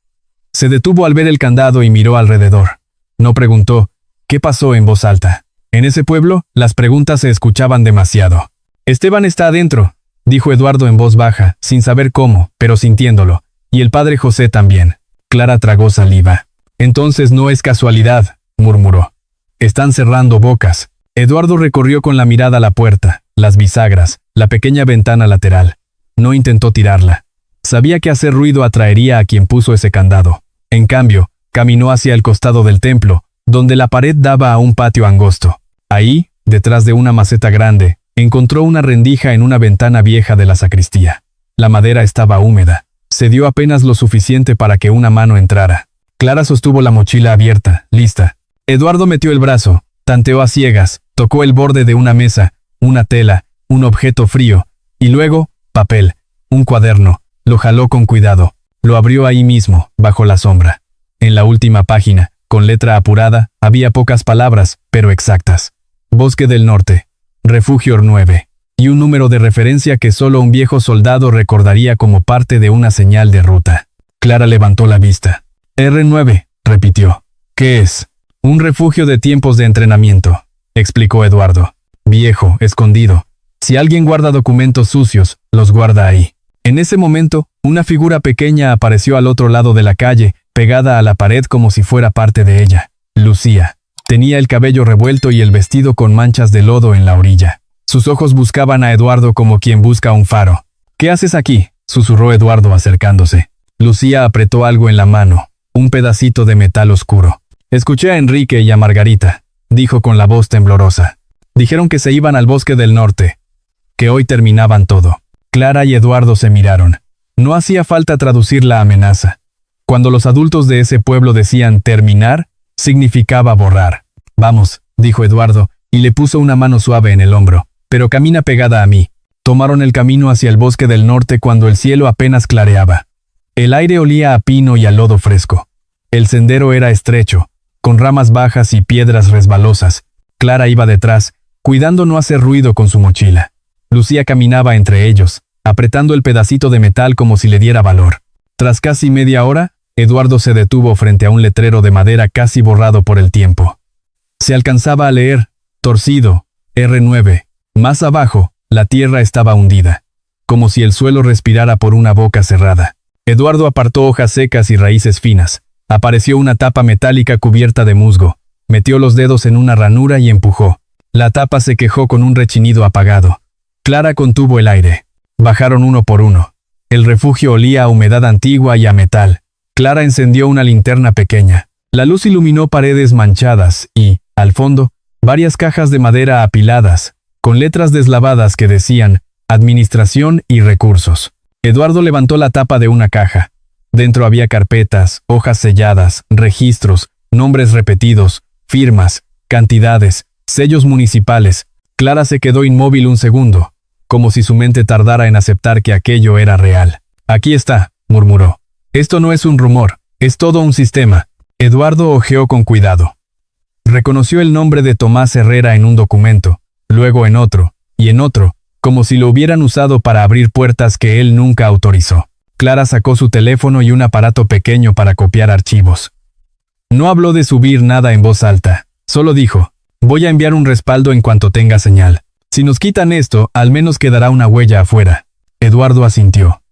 Se detuvo al ver el candado y miró alrededor. No preguntó, ¿qué pasó?, en voz alta. En ese pueblo, las preguntas se escuchaban demasiado. «Esteban está adentro», dijo Eduardo en voz baja, sin saber cómo, pero sintiéndolo. «Y el padre José también». Clara tragó saliva. «Entonces no es casualidad», murmuró. «Están cerrando bocas». Eduardo recorrió con la mirada la puerta, las bisagras, la pequeña ventana lateral. No intentó tirarla. Sabía que hacer ruido atraería a quien puso ese candado. En cambio, caminó hacia el costado del templo, donde la pared daba a un patio angosto. Ahí, detrás de una maceta grande, encontró una rendija en una ventana vieja de la sacristía. La madera estaba húmeda. Se dio apenas lo suficiente para que una mano entrara. Clara sostuvo la mochila abierta, lista. Eduardo metió el brazo, tanteó a ciegas, tocó el borde de una mesa, una tela, un objeto frío, y luego, papel, un cuaderno. Lo jaló con cuidado. Lo abrió ahí mismo, bajo la sombra. En la última página, Con letra apurada, había pocas palabras, pero exactas. Bosque del Norte. Refugio 9. Y un número de referencia que solo un viejo soldado recordaría como parte de una señal de ruta. Clara levantó la vista. R9, repitió. ¿Qué es? Un refugio de tiempos de entrenamiento, explicó Eduardo. Viejo, escondido. Si alguien guarda documentos sucios, los guarda ahí. En ese momento, una figura pequeña apareció al otro lado de la calle, pegada a la pared como si fuera parte de ella. Lucía. Tenía el cabello revuelto y el vestido con manchas de lodo en la orilla. Sus ojos buscaban a Eduardo como quien busca un faro. ¿Qué haces aquí?, susurró Eduardo acercándose. Lucía apretó algo en la mano, un pedacito de metal oscuro. Escuché a Enrique y a Margarita, dijo con la voz temblorosa. Dijeron que se iban al Bosque del Norte, que hoy terminaban todo. Clara y Eduardo se miraron. No hacía falta traducir la amenaza. Cuando los adultos de ese pueblo decían terminar, significaba borrar. Vamos, dijo Eduardo, y le puso una mano suave en el hombro. Pero camina pegada a mí. Tomaron el camino hacia el Bosque del Norte cuando el cielo apenas clareaba. El aire olía a pino y a lodo fresco. El sendero era estrecho, con ramas bajas y piedras resbalosas. Clara iba detrás, cuidando no hacer ruido con su mochila. Lucía caminaba entre ellos, apretando el pedacito de metal como si le diera valor. Tras casi media hora, Eduardo se detuvo frente a un letrero de madera casi borrado por el tiempo. Se alcanzaba a leer, torcido, R9. Más abajo, la tierra estaba hundida, como si el suelo respirara por una boca cerrada. Eduardo apartó hojas secas y raíces finas. Apareció una tapa metálica cubierta de musgo. Metió los dedos en una ranura y empujó. La tapa se quejó con un rechinido apagado. Clara contuvo el aire. Bajaron uno por uno. El refugio olía a humedad antigua y a metal. Clara encendió una linterna pequeña. La luz iluminó paredes manchadas y, al fondo, varias cajas de madera apiladas, con letras deslavadas que decían Administración y Recursos. Eduardo levantó la tapa de una caja. Dentro había carpetas, hojas selladas, registros, nombres repetidos, firmas, cantidades, sellos municipales. Clara se quedó inmóvil un segundo, como si su mente tardara en aceptar que aquello era real. Aquí está, murmuró. Esto no es un rumor, es todo un sistema. Eduardo hojeó con cuidado. Reconoció el nombre de Tomás Herrera en un documento, luego en otro, y en otro, como si lo hubieran usado para abrir puertas que él nunca autorizó. Clara sacó su teléfono y un aparato pequeño para copiar archivos. No habló de subir nada en voz alta, solo dijo, voy a enviar un respaldo en cuanto tenga señal. Si nos quitan esto, al menos quedará una huella afuera. Eduardo asintió.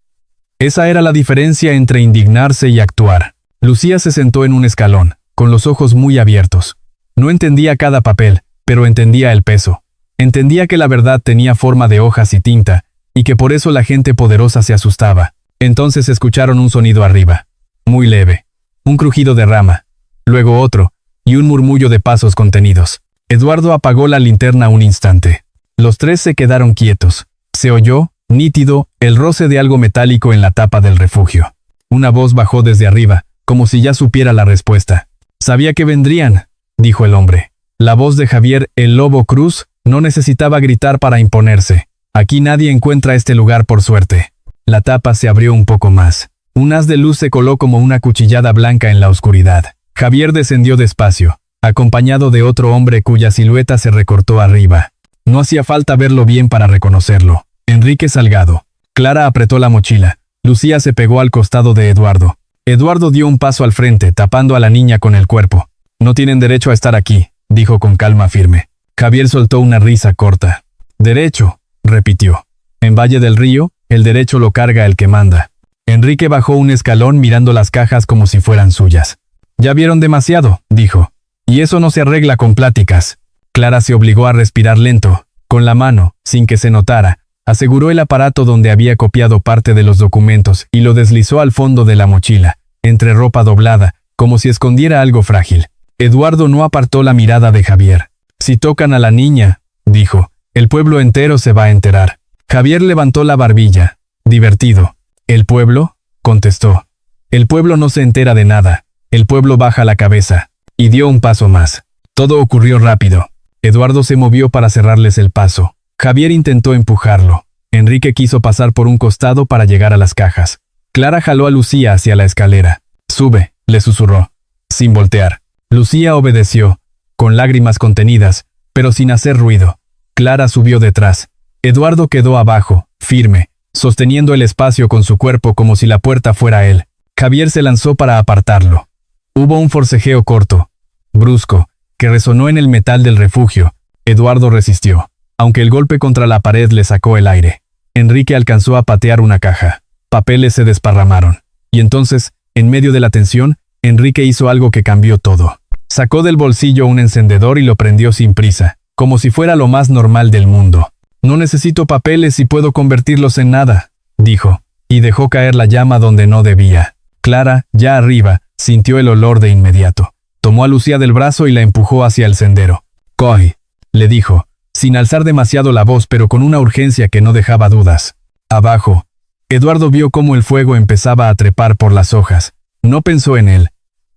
Esa era la diferencia entre indignarse y actuar. Lucía se sentó en un escalón, con los ojos muy abiertos. No entendía cada papel, pero entendía el peso. Entendía que la verdad tenía forma de hojas y tinta, y que por eso la gente poderosa se asustaba. Entonces escucharon un sonido arriba, muy leve, un crujido de rama, luego otro, y un murmullo de pasos contenidos. Eduardo apagó la linterna un instante. Los tres se quedaron quietos. Se oyó, nítido, el roce de algo metálico en la tapa del refugio. Una voz bajó desde arriba, como si ya supiera la respuesta. Sabía que vendrían, dijo el hombre. La voz de Javier, el Lobo Cruz, no necesitaba gritar para imponerse. Aquí nadie encuentra este lugar por suerte. La tapa se abrió un poco más. Un haz de luz se coló como una cuchillada blanca en la oscuridad. Javier descendió despacio, acompañado de otro hombre cuya silueta se recortó arriba. No hacía falta verlo bien para reconocerlo. Enrique Salgado. Clara apretó la mochila. Lucía se pegó al costado de Eduardo. Eduardo dio un paso al frente, tapando a la niña con el cuerpo. No tienen derecho a estar aquí, dijo con calma firme. Javier soltó una risa corta. Derecho, repitió. En Valle del Río, el derecho lo carga el que manda. Enrique bajó un escalón mirando las cajas como si fueran suyas. Ya vieron demasiado, dijo. Y eso no se arregla con pláticas. Clara se obligó a respirar lento. Con la mano, sin que se notara, aseguró el aparato donde había copiado parte de los documentos y lo deslizó al fondo de la mochila, entre ropa doblada, como si escondiera algo frágil. Eduardo no apartó la mirada de Javier. Si tocan a la niña, dijo, el pueblo entero se va a enterar. Javier levantó la barbilla, divertido. ¿El pueblo?, contestó. El pueblo no se entera de nada. El pueblo baja la cabeza. Y dio un paso más. Todo ocurrió rápido. Eduardo se movió para cerrarles el paso. Javier intentó empujarlo. Enrique quiso pasar por un costado para llegar a las cajas. Clara jaló a Lucía hacia la escalera. Sube, le susurró, sin voltear. Lucía obedeció, con lágrimas contenidas, pero sin hacer ruido. Clara subió detrás. Eduardo quedó abajo, firme, sosteniendo el espacio con su cuerpo como si la puerta fuera él. Javier se lanzó para apartarlo. Hubo un forcejeo corto, brusco, que resonó en el metal del refugio. Eduardo resistió, aunque el golpe contra la pared le sacó el aire. Enrique alcanzó a patear una caja. Papeles se desparramaron. Y entonces, en medio de la tensión, Enrique hizo algo que cambió todo. Sacó del bolsillo un encendedor y lo prendió sin prisa, como si fuera lo más normal del mundo. «No necesito papeles y puedo convertirlos en nada», dijo, y dejó caer la llama donde no debía. Clara, ya arriba, sintió el olor de inmediato. Tomó a Lucía del brazo y la empujó hacia el sendero. «Coy», le dijo, sin alzar demasiado la voz pero con una urgencia que no dejaba dudas. Abajo, Eduardo vio cómo el fuego empezaba a trepar por las hojas. No pensó en él.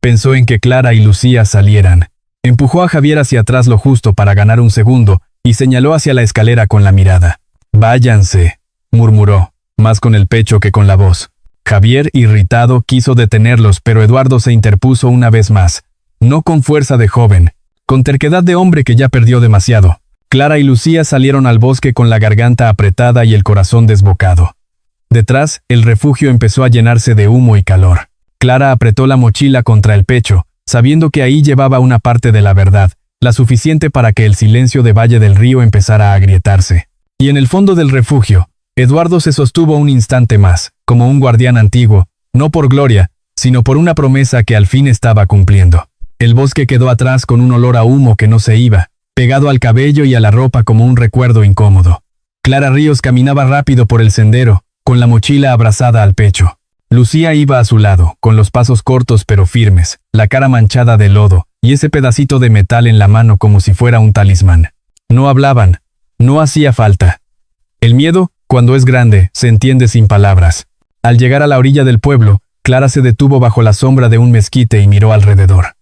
Pensó en que Clara y Lucía salieran. Empujó a Javier hacia atrás lo justo para ganar un segundo y señaló hacia la escalera con la mirada. «Váyanse», murmuró, más con el pecho que con la voz. Javier, irritado, quiso detenerlos, pero Eduardo se interpuso una vez más. No con fuerza de joven, con terquedad de hombre que ya perdió demasiado. Clara y Lucía salieron al bosque con la garganta apretada y el corazón desbocado. Detrás, el refugio empezó a llenarse de humo y calor. Clara apretó la mochila contra el pecho, sabiendo que ahí llevaba una parte de la verdad, la suficiente para que el silencio de Valle del Río empezara a agrietarse. Y en el fondo del refugio, Eduardo se sostuvo un instante más, como un guardián antiguo, no por gloria, sino por una promesa que al fin estaba cumpliendo. El bosque quedó atrás con un olor a humo que no se iba, pegado al cabello y a la ropa como un recuerdo incómodo. Clara Ríos caminaba rápido por el sendero, con la mochila abrazada al pecho. Lucía iba a su lado, con los pasos cortos pero firmes, la cara manchada de lodo, y ese pedacito de metal en la mano como si fuera un talismán. No hablaban, no hacía falta. El miedo, cuando es grande, se entiende sin palabras. Al llegar a la orilla del pueblo, Clara se detuvo bajo la sombra de un mezquite y miró alrededor.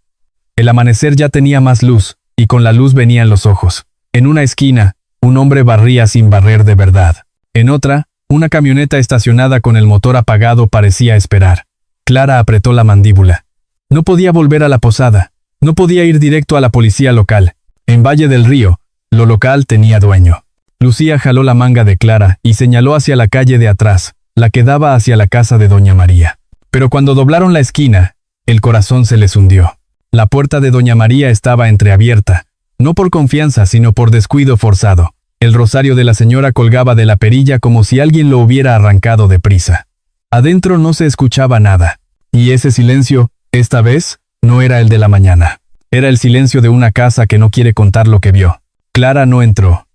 El amanecer ya tenía más luz, y con la luz venían los ojos. En una esquina, un hombre barría sin barrer de verdad. En otra, una camioneta estacionada con el motor apagado parecía esperar. Clara apretó la mandíbula. No podía volver a la posada. No podía ir directo a la policía local. En Valle del Río, lo local tenía dueño. Lucía jaló la manga de Clara y señaló hacia la calle de atrás, la que daba hacia la casa de doña María. Pero cuando doblaron la esquina, el corazón se les hundió. La puerta de doña María estaba entreabierta, no por confianza sino por descuido forzado. El rosario de la señora colgaba de la perilla como si alguien lo hubiera arrancado deprisa. Adentro no se escuchaba nada. Y ese silencio, esta vez, no era el de la mañana. Era el silencio de una casa que no quiere contar lo que vio. Clara no entró.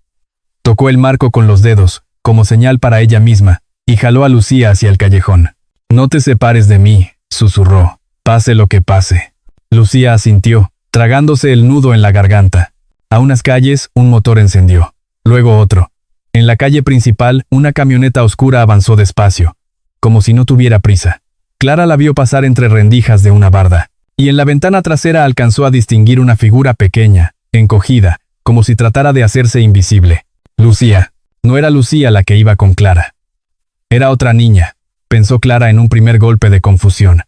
Tocó el marco con los dedos, como señal para ella misma, y jaló a Lucía hacia el callejón. «No te separes de mí», susurró, «pase lo que pase». Lucía asintió, tragándose el nudo en la garganta. A unas calles, un motor encendió. Luego otro. En la calle principal, una camioneta oscura avanzó despacio, como si no tuviera prisa. Clara la vio pasar entre rendijas de una barda, y en la ventana trasera alcanzó a distinguir una figura pequeña, encogida, como si tratara de hacerse invisible. Lucía. No era Lucía la que iba con Clara. Era otra niña, pensó Clara en un primer golpe de confusión.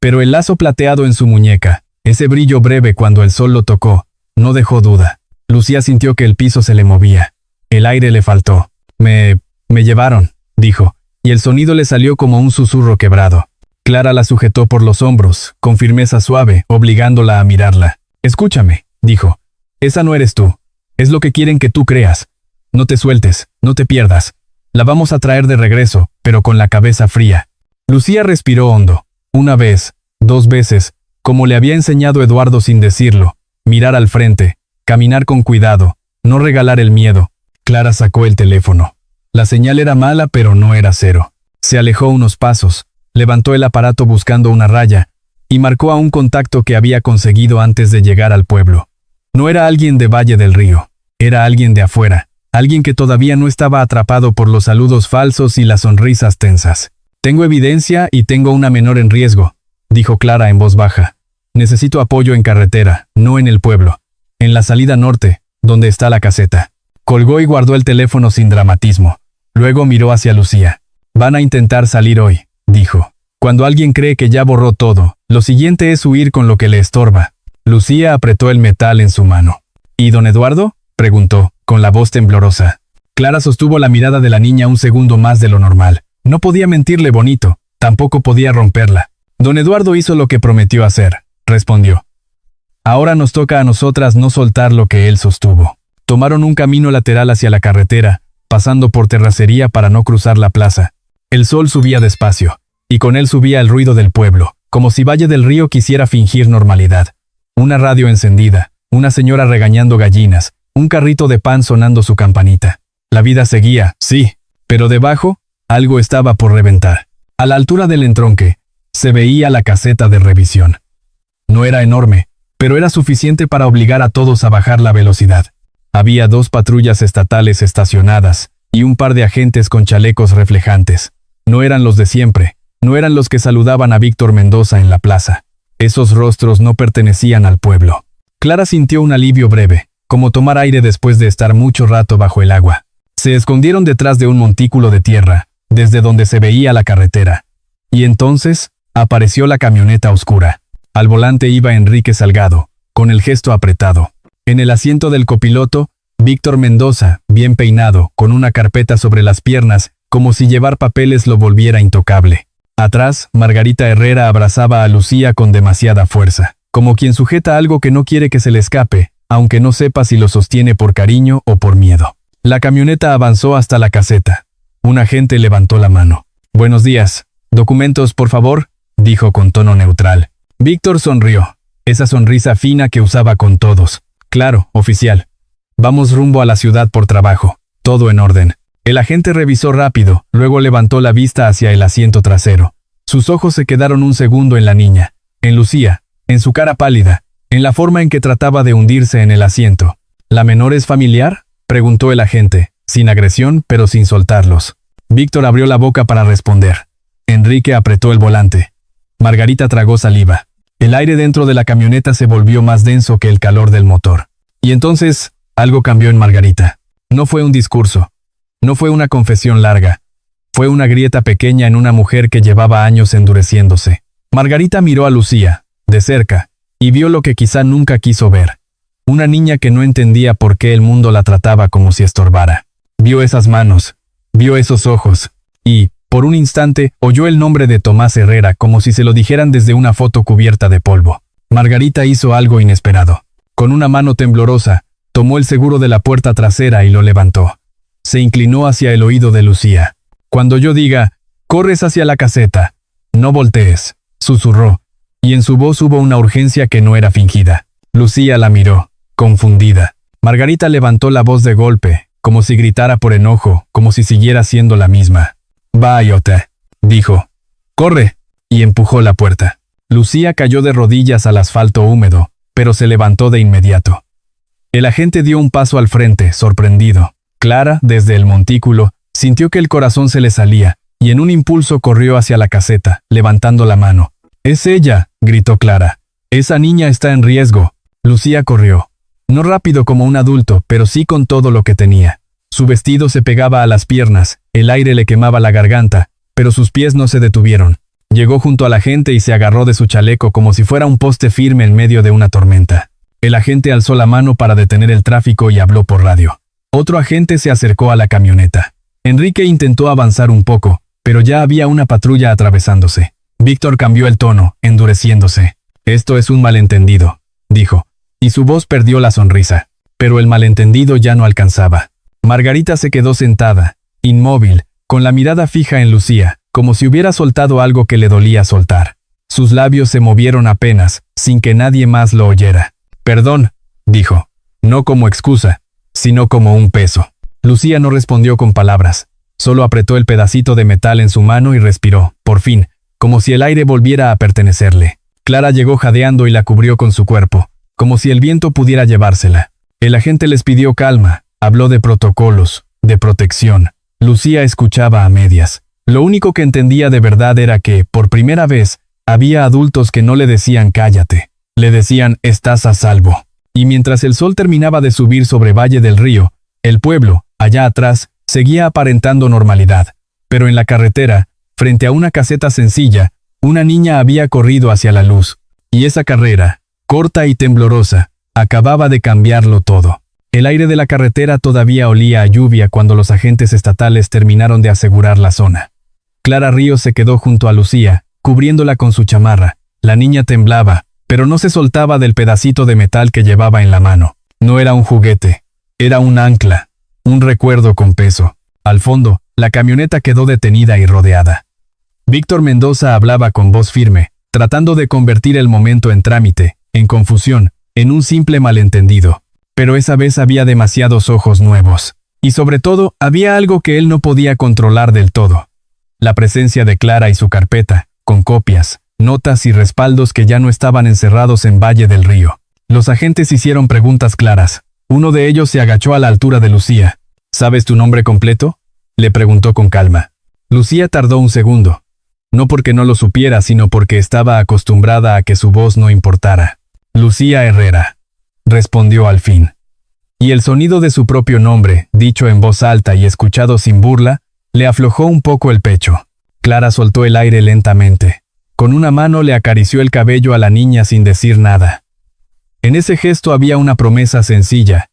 Pero el lazo plateado en su muñeca, ese brillo breve cuando el sol lo tocó, no dejó duda. Lucía sintió que el piso se le movía. El aire le faltó. Me llevaron», dijo, y el sonido le salió como un susurro quebrado. Clara la sujetó por los hombros, con firmeza suave, obligándola a mirarla. «Escúchame», dijo. «Esa no eres tú. Es lo que quieren que tú creas. No te sueltes, no te pierdas. La vamos a traer de regreso, pero con la cabeza fría». Lucía respiró hondo. Una vez, 2 veces, como le había enseñado Eduardo sin decirlo. Mirar al frente. Caminar con cuidado, no regalar el miedo. Clara sacó el teléfono. La señal era mala pero no era cero. Se alejó unos pasos, levantó el aparato buscando una raya, y marcó a un contacto que había conseguido antes de llegar al pueblo. No era alguien de Valle del Río, era alguien de afuera, alguien que todavía no estaba atrapado por los saludos falsos y las sonrisas tensas. «Tengo evidencia y tengo una menor en riesgo», dijo Clara en voz baja. «Necesito apoyo en carretera, no en el pueblo. En la salida norte, donde está la caseta». Colgó y guardó el teléfono sin dramatismo. Luego miró hacia Lucía. «Van a intentar salir hoy», dijo. «Cuando alguien cree que ya borró todo, lo siguiente es huir con lo que le estorba. Lucía apretó el metal en su mano. ¿Y don Eduardo?, preguntó, con la voz temblorosa. Clara sostuvo la mirada de la niña un segundo más de lo normal. No podía mentirle bonito, tampoco podía romperla. Don Eduardo hizo lo que prometió hacer, respondió. Ahora nos toca a nosotras no soltar lo que él sostuvo. Tomaron un camino lateral hacia la carretera, pasando por terracería para no cruzar la plaza. El sol subía despacio, y con él subía el ruido del pueblo, como si Valle del Río quisiera fingir normalidad. Una radio encendida, una señora regañando gallinas, un carrito de pan sonando su campanita. La vida seguía, sí, pero debajo, algo estaba por reventar. A la altura del entronque, se veía la caseta de revisión. No era enorme, pero era suficiente para obligar a todos a bajar la velocidad. Había 2 patrullas estatales estacionadas, y un par de agentes con chalecos reflejantes. No eran los de siempre, no eran los que saludaban a Víctor Mendoza en la plaza. Esos rostros no pertenecían al pueblo. Clara sintió un alivio breve, como tomar aire después de estar mucho rato bajo el agua. Se escondieron detrás de un montículo de tierra, desde donde se veía la carretera. Y entonces, apareció la camioneta oscura. Al volante iba Enrique Salgado, con el gesto apretado. En el asiento del copiloto, Víctor Mendoza, bien peinado, con una carpeta sobre las piernas, como si llevar papeles lo volviera intocable. Atrás, Margarita Herrera abrazaba a Lucía con demasiada fuerza, como quien sujeta algo que no quiere que se le escape, aunque no sepa si lo sostiene por cariño o por miedo. La camioneta avanzó hasta la caseta. Un agente levantó la mano. «Buenos días. Documentos, por favor», dijo con tono neutral. Víctor sonrió, esa sonrisa fina que usaba con todos. «Claro, oficial. Vamos rumbo a la ciudad por trabajo. Todo en orden». El agente revisó rápido, luego levantó la vista hacia el asiento trasero. Sus ojos se quedaron un segundo en la niña, en Lucía, en su cara pálida, en la forma en que trataba de hundirse en el asiento. «¿La menor es familiar?», preguntó el agente, sin agresión pero sin soltarlos. Víctor abrió la boca para responder. Enrique apretó el volante. Margarita tragó saliva. El aire dentro de la camioneta se volvió más denso que el calor del motor. Y entonces, algo cambió en Margarita. No fue un discurso. No fue una confesión larga. Fue una grieta pequeña en una mujer que llevaba años endureciéndose. Margarita miró a Lucía, de cerca, y vio lo que quizá nunca quiso ver. Una niña que no entendía por qué el mundo la trataba como si estorbara. Vio esas manos, vio esos ojos, y, por un instante, oyó el nombre de Tomás Herrera como si se lo dijeran desde una foto cubierta de polvo. Margarita hizo algo inesperado. Con una mano temblorosa, tomó el seguro de la puerta trasera y lo levantó. Se inclinó hacia el oído de Lucía. «Cuando yo diga, corres hacia la caseta, no voltees», susurró, y en su voz hubo una urgencia que no era fingida. Lucía la miró, confundida. Margarita levantó la voz de golpe, como si gritara por enojo, como si siguiera siendo la misma. «Váyate», dijo. «Corre», y empujó la puerta. Lucía cayó de rodillas al asfalto húmedo, pero se levantó de inmediato. El agente dio un paso al frente, sorprendido. Clara, desde el montículo, sintió que el corazón se le salía, y en un impulso corrió hacia la caseta, levantando la mano. «¡Es ella!», gritó Clara. «Esa niña está en riesgo». Lucía corrió. No rápido como un adulto, pero sí con todo lo que tenía. Su vestido se pegaba a las piernas, el aire le quemaba la garganta, pero sus pies no se detuvieron. Llegó junto a la agente y se agarró de su chaleco como si fuera un poste firme en medio de una tormenta. El agente alzó la mano para detener el tráfico y habló por radio. Otro agente se acercó a la camioneta. Enrique intentó avanzar un poco, pero ya había una patrulla atravesándose. Víctor cambió el tono, endureciéndose. «Esto es un malentendido», dijo, y su voz perdió la sonrisa. Pero el malentendido ya no alcanzaba. Margarita se quedó sentada, inmóvil, con la mirada fija en Lucía, como si hubiera soltado algo que le dolía soltar. Sus labios se movieron apenas, sin que nadie más lo oyera. «Perdón», dijo, no como excusa, sino como un peso. Lucía no respondió con palabras, solo apretó el pedacito de metal en su mano y respiró, por fin, como si el aire volviera a pertenecerle. Clara llegó jadeando y la cubrió con su cuerpo, como si el viento pudiera llevársela. El agente les pidió calma, habló de protocolos, de protección. Lucía escuchaba a medias. Lo único que entendía de verdad era que, por primera vez, había adultos que no le decían cállate. Le decían estás a salvo. Y mientras el sol terminaba de subir sobre Valle del Río, el pueblo, allá atrás, seguía aparentando normalidad. Pero en la carretera, frente a una caseta sencilla, una niña había corrido hacia la luz. Y esa carrera, corta y temblorosa, acababa de cambiarlo todo. El aire de la carretera todavía olía a lluvia cuando los agentes estatales terminaron de asegurar la zona. Clara Ríos se quedó junto a Lucía, cubriéndola con su chamarra. La niña temblaba, pero no se soltaba del pedacito de metal que llevaba en la mano. No era un juguete, era un ancla, un recuerdo con peso. Al fondo, la camioneta quedó detenida y rodeada. Víctor Mendoza hablaba con voz firme, tratando de convertir el momento en trámite, en confusión, en un simple malentendido. Pero esa vez había demasiados ojos nuevos. Y sobre todo, había algo que él no podía controlar del todo. La presencia de Clara y su carpeta, con copias, notas y respaldos que ya no estaban encerrados en Valle del Río. Los agentes hicieron preguntas claras. Uno de ellos se agachó a la altura de Lucía. ¿Sabes tu nombre completo?, le preguntó con calma. Lucía tardó un segundo. No porque no lo supiera, sino porque estaba acostumbrada a que su voz no importara. Lucía Herrera, respondió al fin. Y el sonido de su propio nombre, dicho en voz alta y escuchado sin burla, le aflojó un poco el pecho. Clara soltó el aire lentamente. Con una mano le acarició el cabello a la niña sin decir nada. En ese gesto había una promesa sencilla.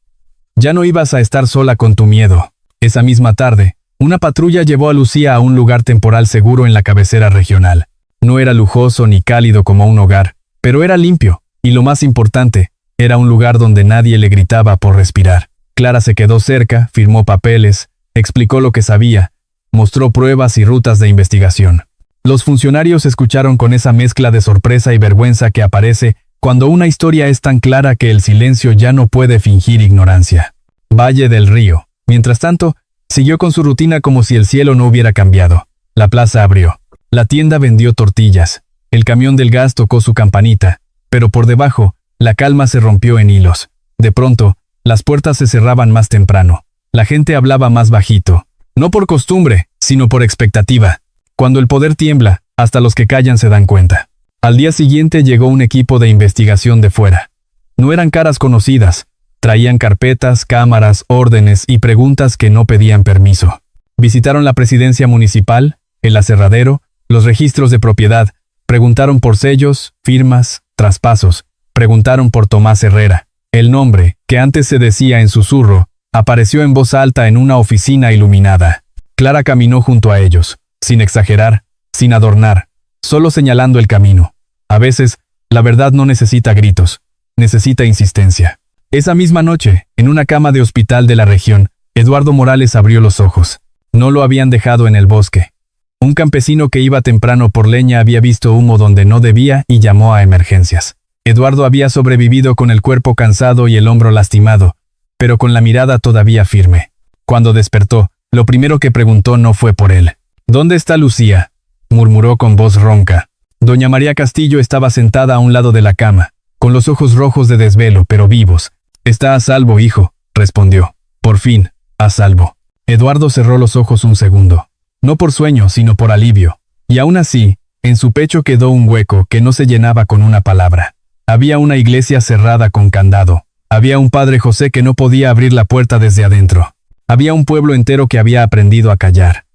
Ya no ibas a estar sola con tu miedo. Esa misma tarde, una patrulla llevó a Lucía a un lugar temporal seguro en la cabecera regional. No era lujoso ni cálido como un hogar, pero era limpio, y lo más importante, era un lugar donde nadie le gritaba por respirar. Clara se quedó cerca, firmó papeles, explicó lo que sabía, mostró pruebas y rutas de investigación. Los funcionarios escucharon con esa mezcla de sorpresa y vergüenza que aparece cuando una historia es tan clara que el silencio ya no puede fingir ignorancia. Valle del Río, mientras tanto, siguió con su rutina como si el cielo no hubiera cambiado. La plaza abrió. La tienda vendió tortillas. El camión del gas tocó su campanita. Pero por debajo, la calma se rompió en hilos. De pronto, las puertas se cerraban más temprano. La gente hablaba más bajito. No por costumbre, sino por expectativa. Cuando el poder tiembla, hasta los que callan se dan cuenta. Al día siguiente llegó un equipo de investigación de fuera. No eran caras conocidas. Traían carpetas, cámaras, órdenes y preguntas que no pedían permiso. Visitaron la presidencia municipal, el aserradero, los registros de propiedad, preguntaron por sellos, firmas, traspasos, preguntaron por Tomás Herrera. El nombre, que antes se decía en susurro, apareció en voz alta en una oficina iluminada. Clara caminó junto a ellos, sin exagerar, sin adornar, solo señalando el camino. A veces, la verdad no necesita gritos, necesita insistencia. Esa misma noche, en una cama de hospital de la región, Eduardo Morales abrió los ojos. No lo habían dejado en el bosque. Un campesino que iba temprano por leña había visto humo donde no debía y llamó a emergencias. Eduardo había sobrevivido con el cuerpo cansado y el hombro lastimado, pero con la mirada todavía firme. Cuando despertó, lo primero que preguntó no fue por él. ¿Dónde está Lucía?, murmuró con voz ronca. Doña María Castillo estaba sentada a un lado de la cama, con los ojos rojos de desvelo, pero vivos. Está a salvo, hijo, respondió. Por fin, a salvo. Eduardo cerró los ojos un segundo. No por sueño, sino por alivio. Y aún así, en su pecho quedó un hueco que no se llenaba con una palabra. Había una iglesia cerrada con candado. Había un padre José que no podía abrir la puerta desde adentro. Había un pueblo entero que había aprendido a callar.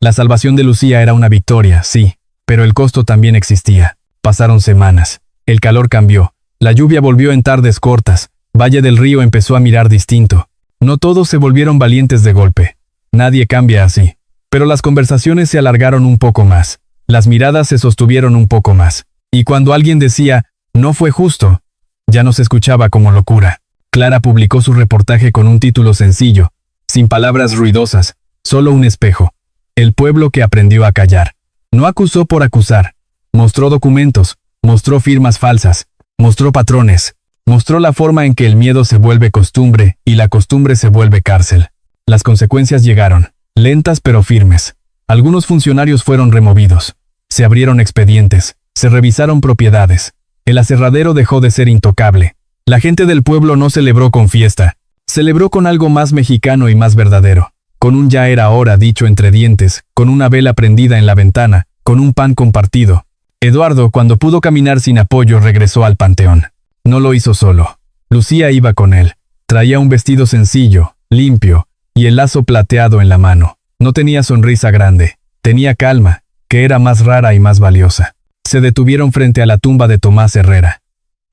La salvación de Lucía era una victoria, sí, pero el costo también existía. Pasaron semanas. El calor cambió. La lluvia volvió en tardes cortas. Valle del Río empezó a mirar distinto. No todos se volvieron valientes de golpe. Nadie cambia así. Pero las conversaciones se alargaron un poco más. Las miradas se sostuvieron un poco más. Y cuando alguien decía, no fue justo, ya no se escuchaba como locura. Clara publicó su reportaje con un título sencillo, sin palabras ruidosas, solo un espejo. El pueblo que aprendió a callar. No acusó por acusar. Mostró documentos, mostró firmas falsas, mostró patrones. Mostró la forma en que el miedo se vuelve costumbre y la costumbre se vuelve cárcel. Las consecuencias llegaron, lentas pero firmes. Algunos funcionarios fueron removidos. Se abrieron expedientes, se revisaron propiedades. El aserradero dejó de ser intocable. La gente del pueblo no celebró con fiesta. Celebró con algo más mexicano y más verdadero. Con un ya era hora dicho entre dientes, con una vela prendida en la ventana, con un pan compartido. Eduardo, cuando pudo caminar sin apoyo, regresó al panteón. No lo hizo solo. Lucía iba con él. Traía un vestido sencillo, limpio, y el lazo plateado en la mano. No tenía sonrisa grande. Tenía calma, que era más rara y más valiosa. Se detuvieron frente a la tumba de Tomás Herrera.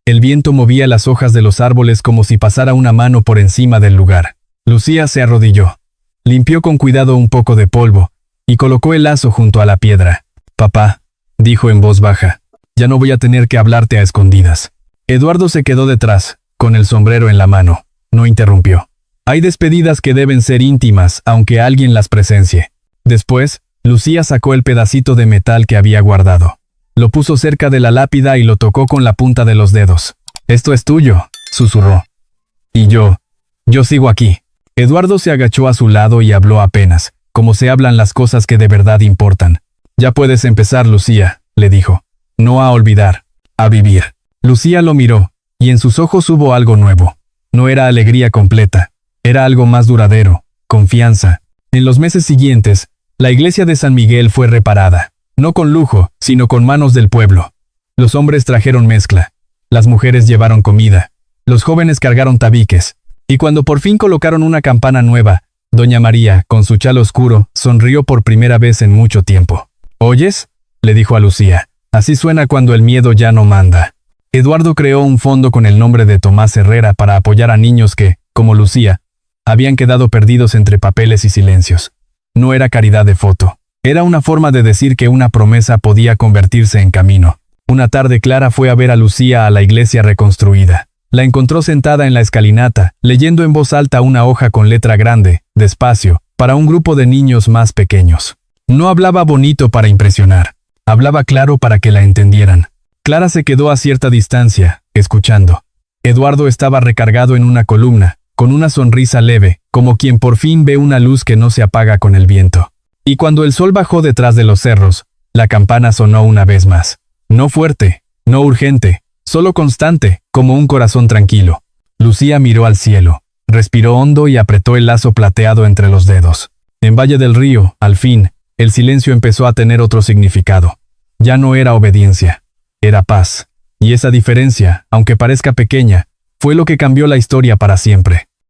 El viento movía las hojas de los árboles como si pasara una mano por encima del lugar. Lucía se arrodilló. Limpió con cuidado un poco de polvo y colocó el lazo junto a la piedra. «Papá», dijo en voz baja, «ya no voy a tener que hablarte a escondidas». Eduardo se quedó detrás, con el sombrero en la mano. No interrumpió. Hay despedidas que deben ser íntimas, aunque alguien las presencie. Después, Lucía sacó el pedacito de metal que había guardado. Lo puso cerca de la lápida y lo tocó con la punta de los dedos. «Esto es tuyo», susurró. «Y yo sigo aquí». Eduardo se agachó a su lado y habló apenas, como se hablan las cosas que de verdad importan. «Ya puedes empezar, Lucía», le dijo. «No a olvidar, a vivir». Lucía lo miró, y en sus ojos hubo algo nuevo. No era alegría completa, era algo más duradero, confianza. En los meses siguientes, la iglesia de San Miguel fue reparada, no con lujo, sino con manos del pueblo. Los hombres trajeron mezcla, las mujeres llevaron comida, los jóvenes cargaron tabiques, y cuando por fin colocaron una campana nueva, doña María, con su chal oscuro, sonrió por primera vez en mucho tiempo. «¿Oyes?», le dijo a Lucía. «Así suena cuando el miedo ya no manda». Eduardo creó un fondo con el nombre de Tomás Herrera para apoyar a niños que, como Lucía, habían quedado perdidos entre papeles y silencios. No era caridad de foto. Era una forma de decir que una promesa podía convertirse en camino. Una tarde Clara fue a ver a Lucía a la iglesia reconstruida. La encontró sentada en la escalinata, leyendo en voz alta una hoja con letra grande, despacio, para un grupo de niños más pequeños. No hablaba bonito para impresionar. Hablaba claro para que la entendieran. Clara se quedó a cierta distancia, escuchando. Eduardo estaba recargado en una columna, con una sonrisa leve, como quien por fin ve una luz que no se apaga con el viento. Y cuando el sol bajó detrás de los cerros, la campana sonó una vez más. No fuerte, no urgente, solo constante, como un corazón tranquilo. Lucía miró al cielo, respiró hondo y apretó el lazo plateado entre los dedos. En Valle del Río, al fin, el silencio empezó a tener otro significado. Ya no era obediencia, era paz. Y esa diferencia, aunque parezca pequeña, fue lo que cambió la historia para siempre.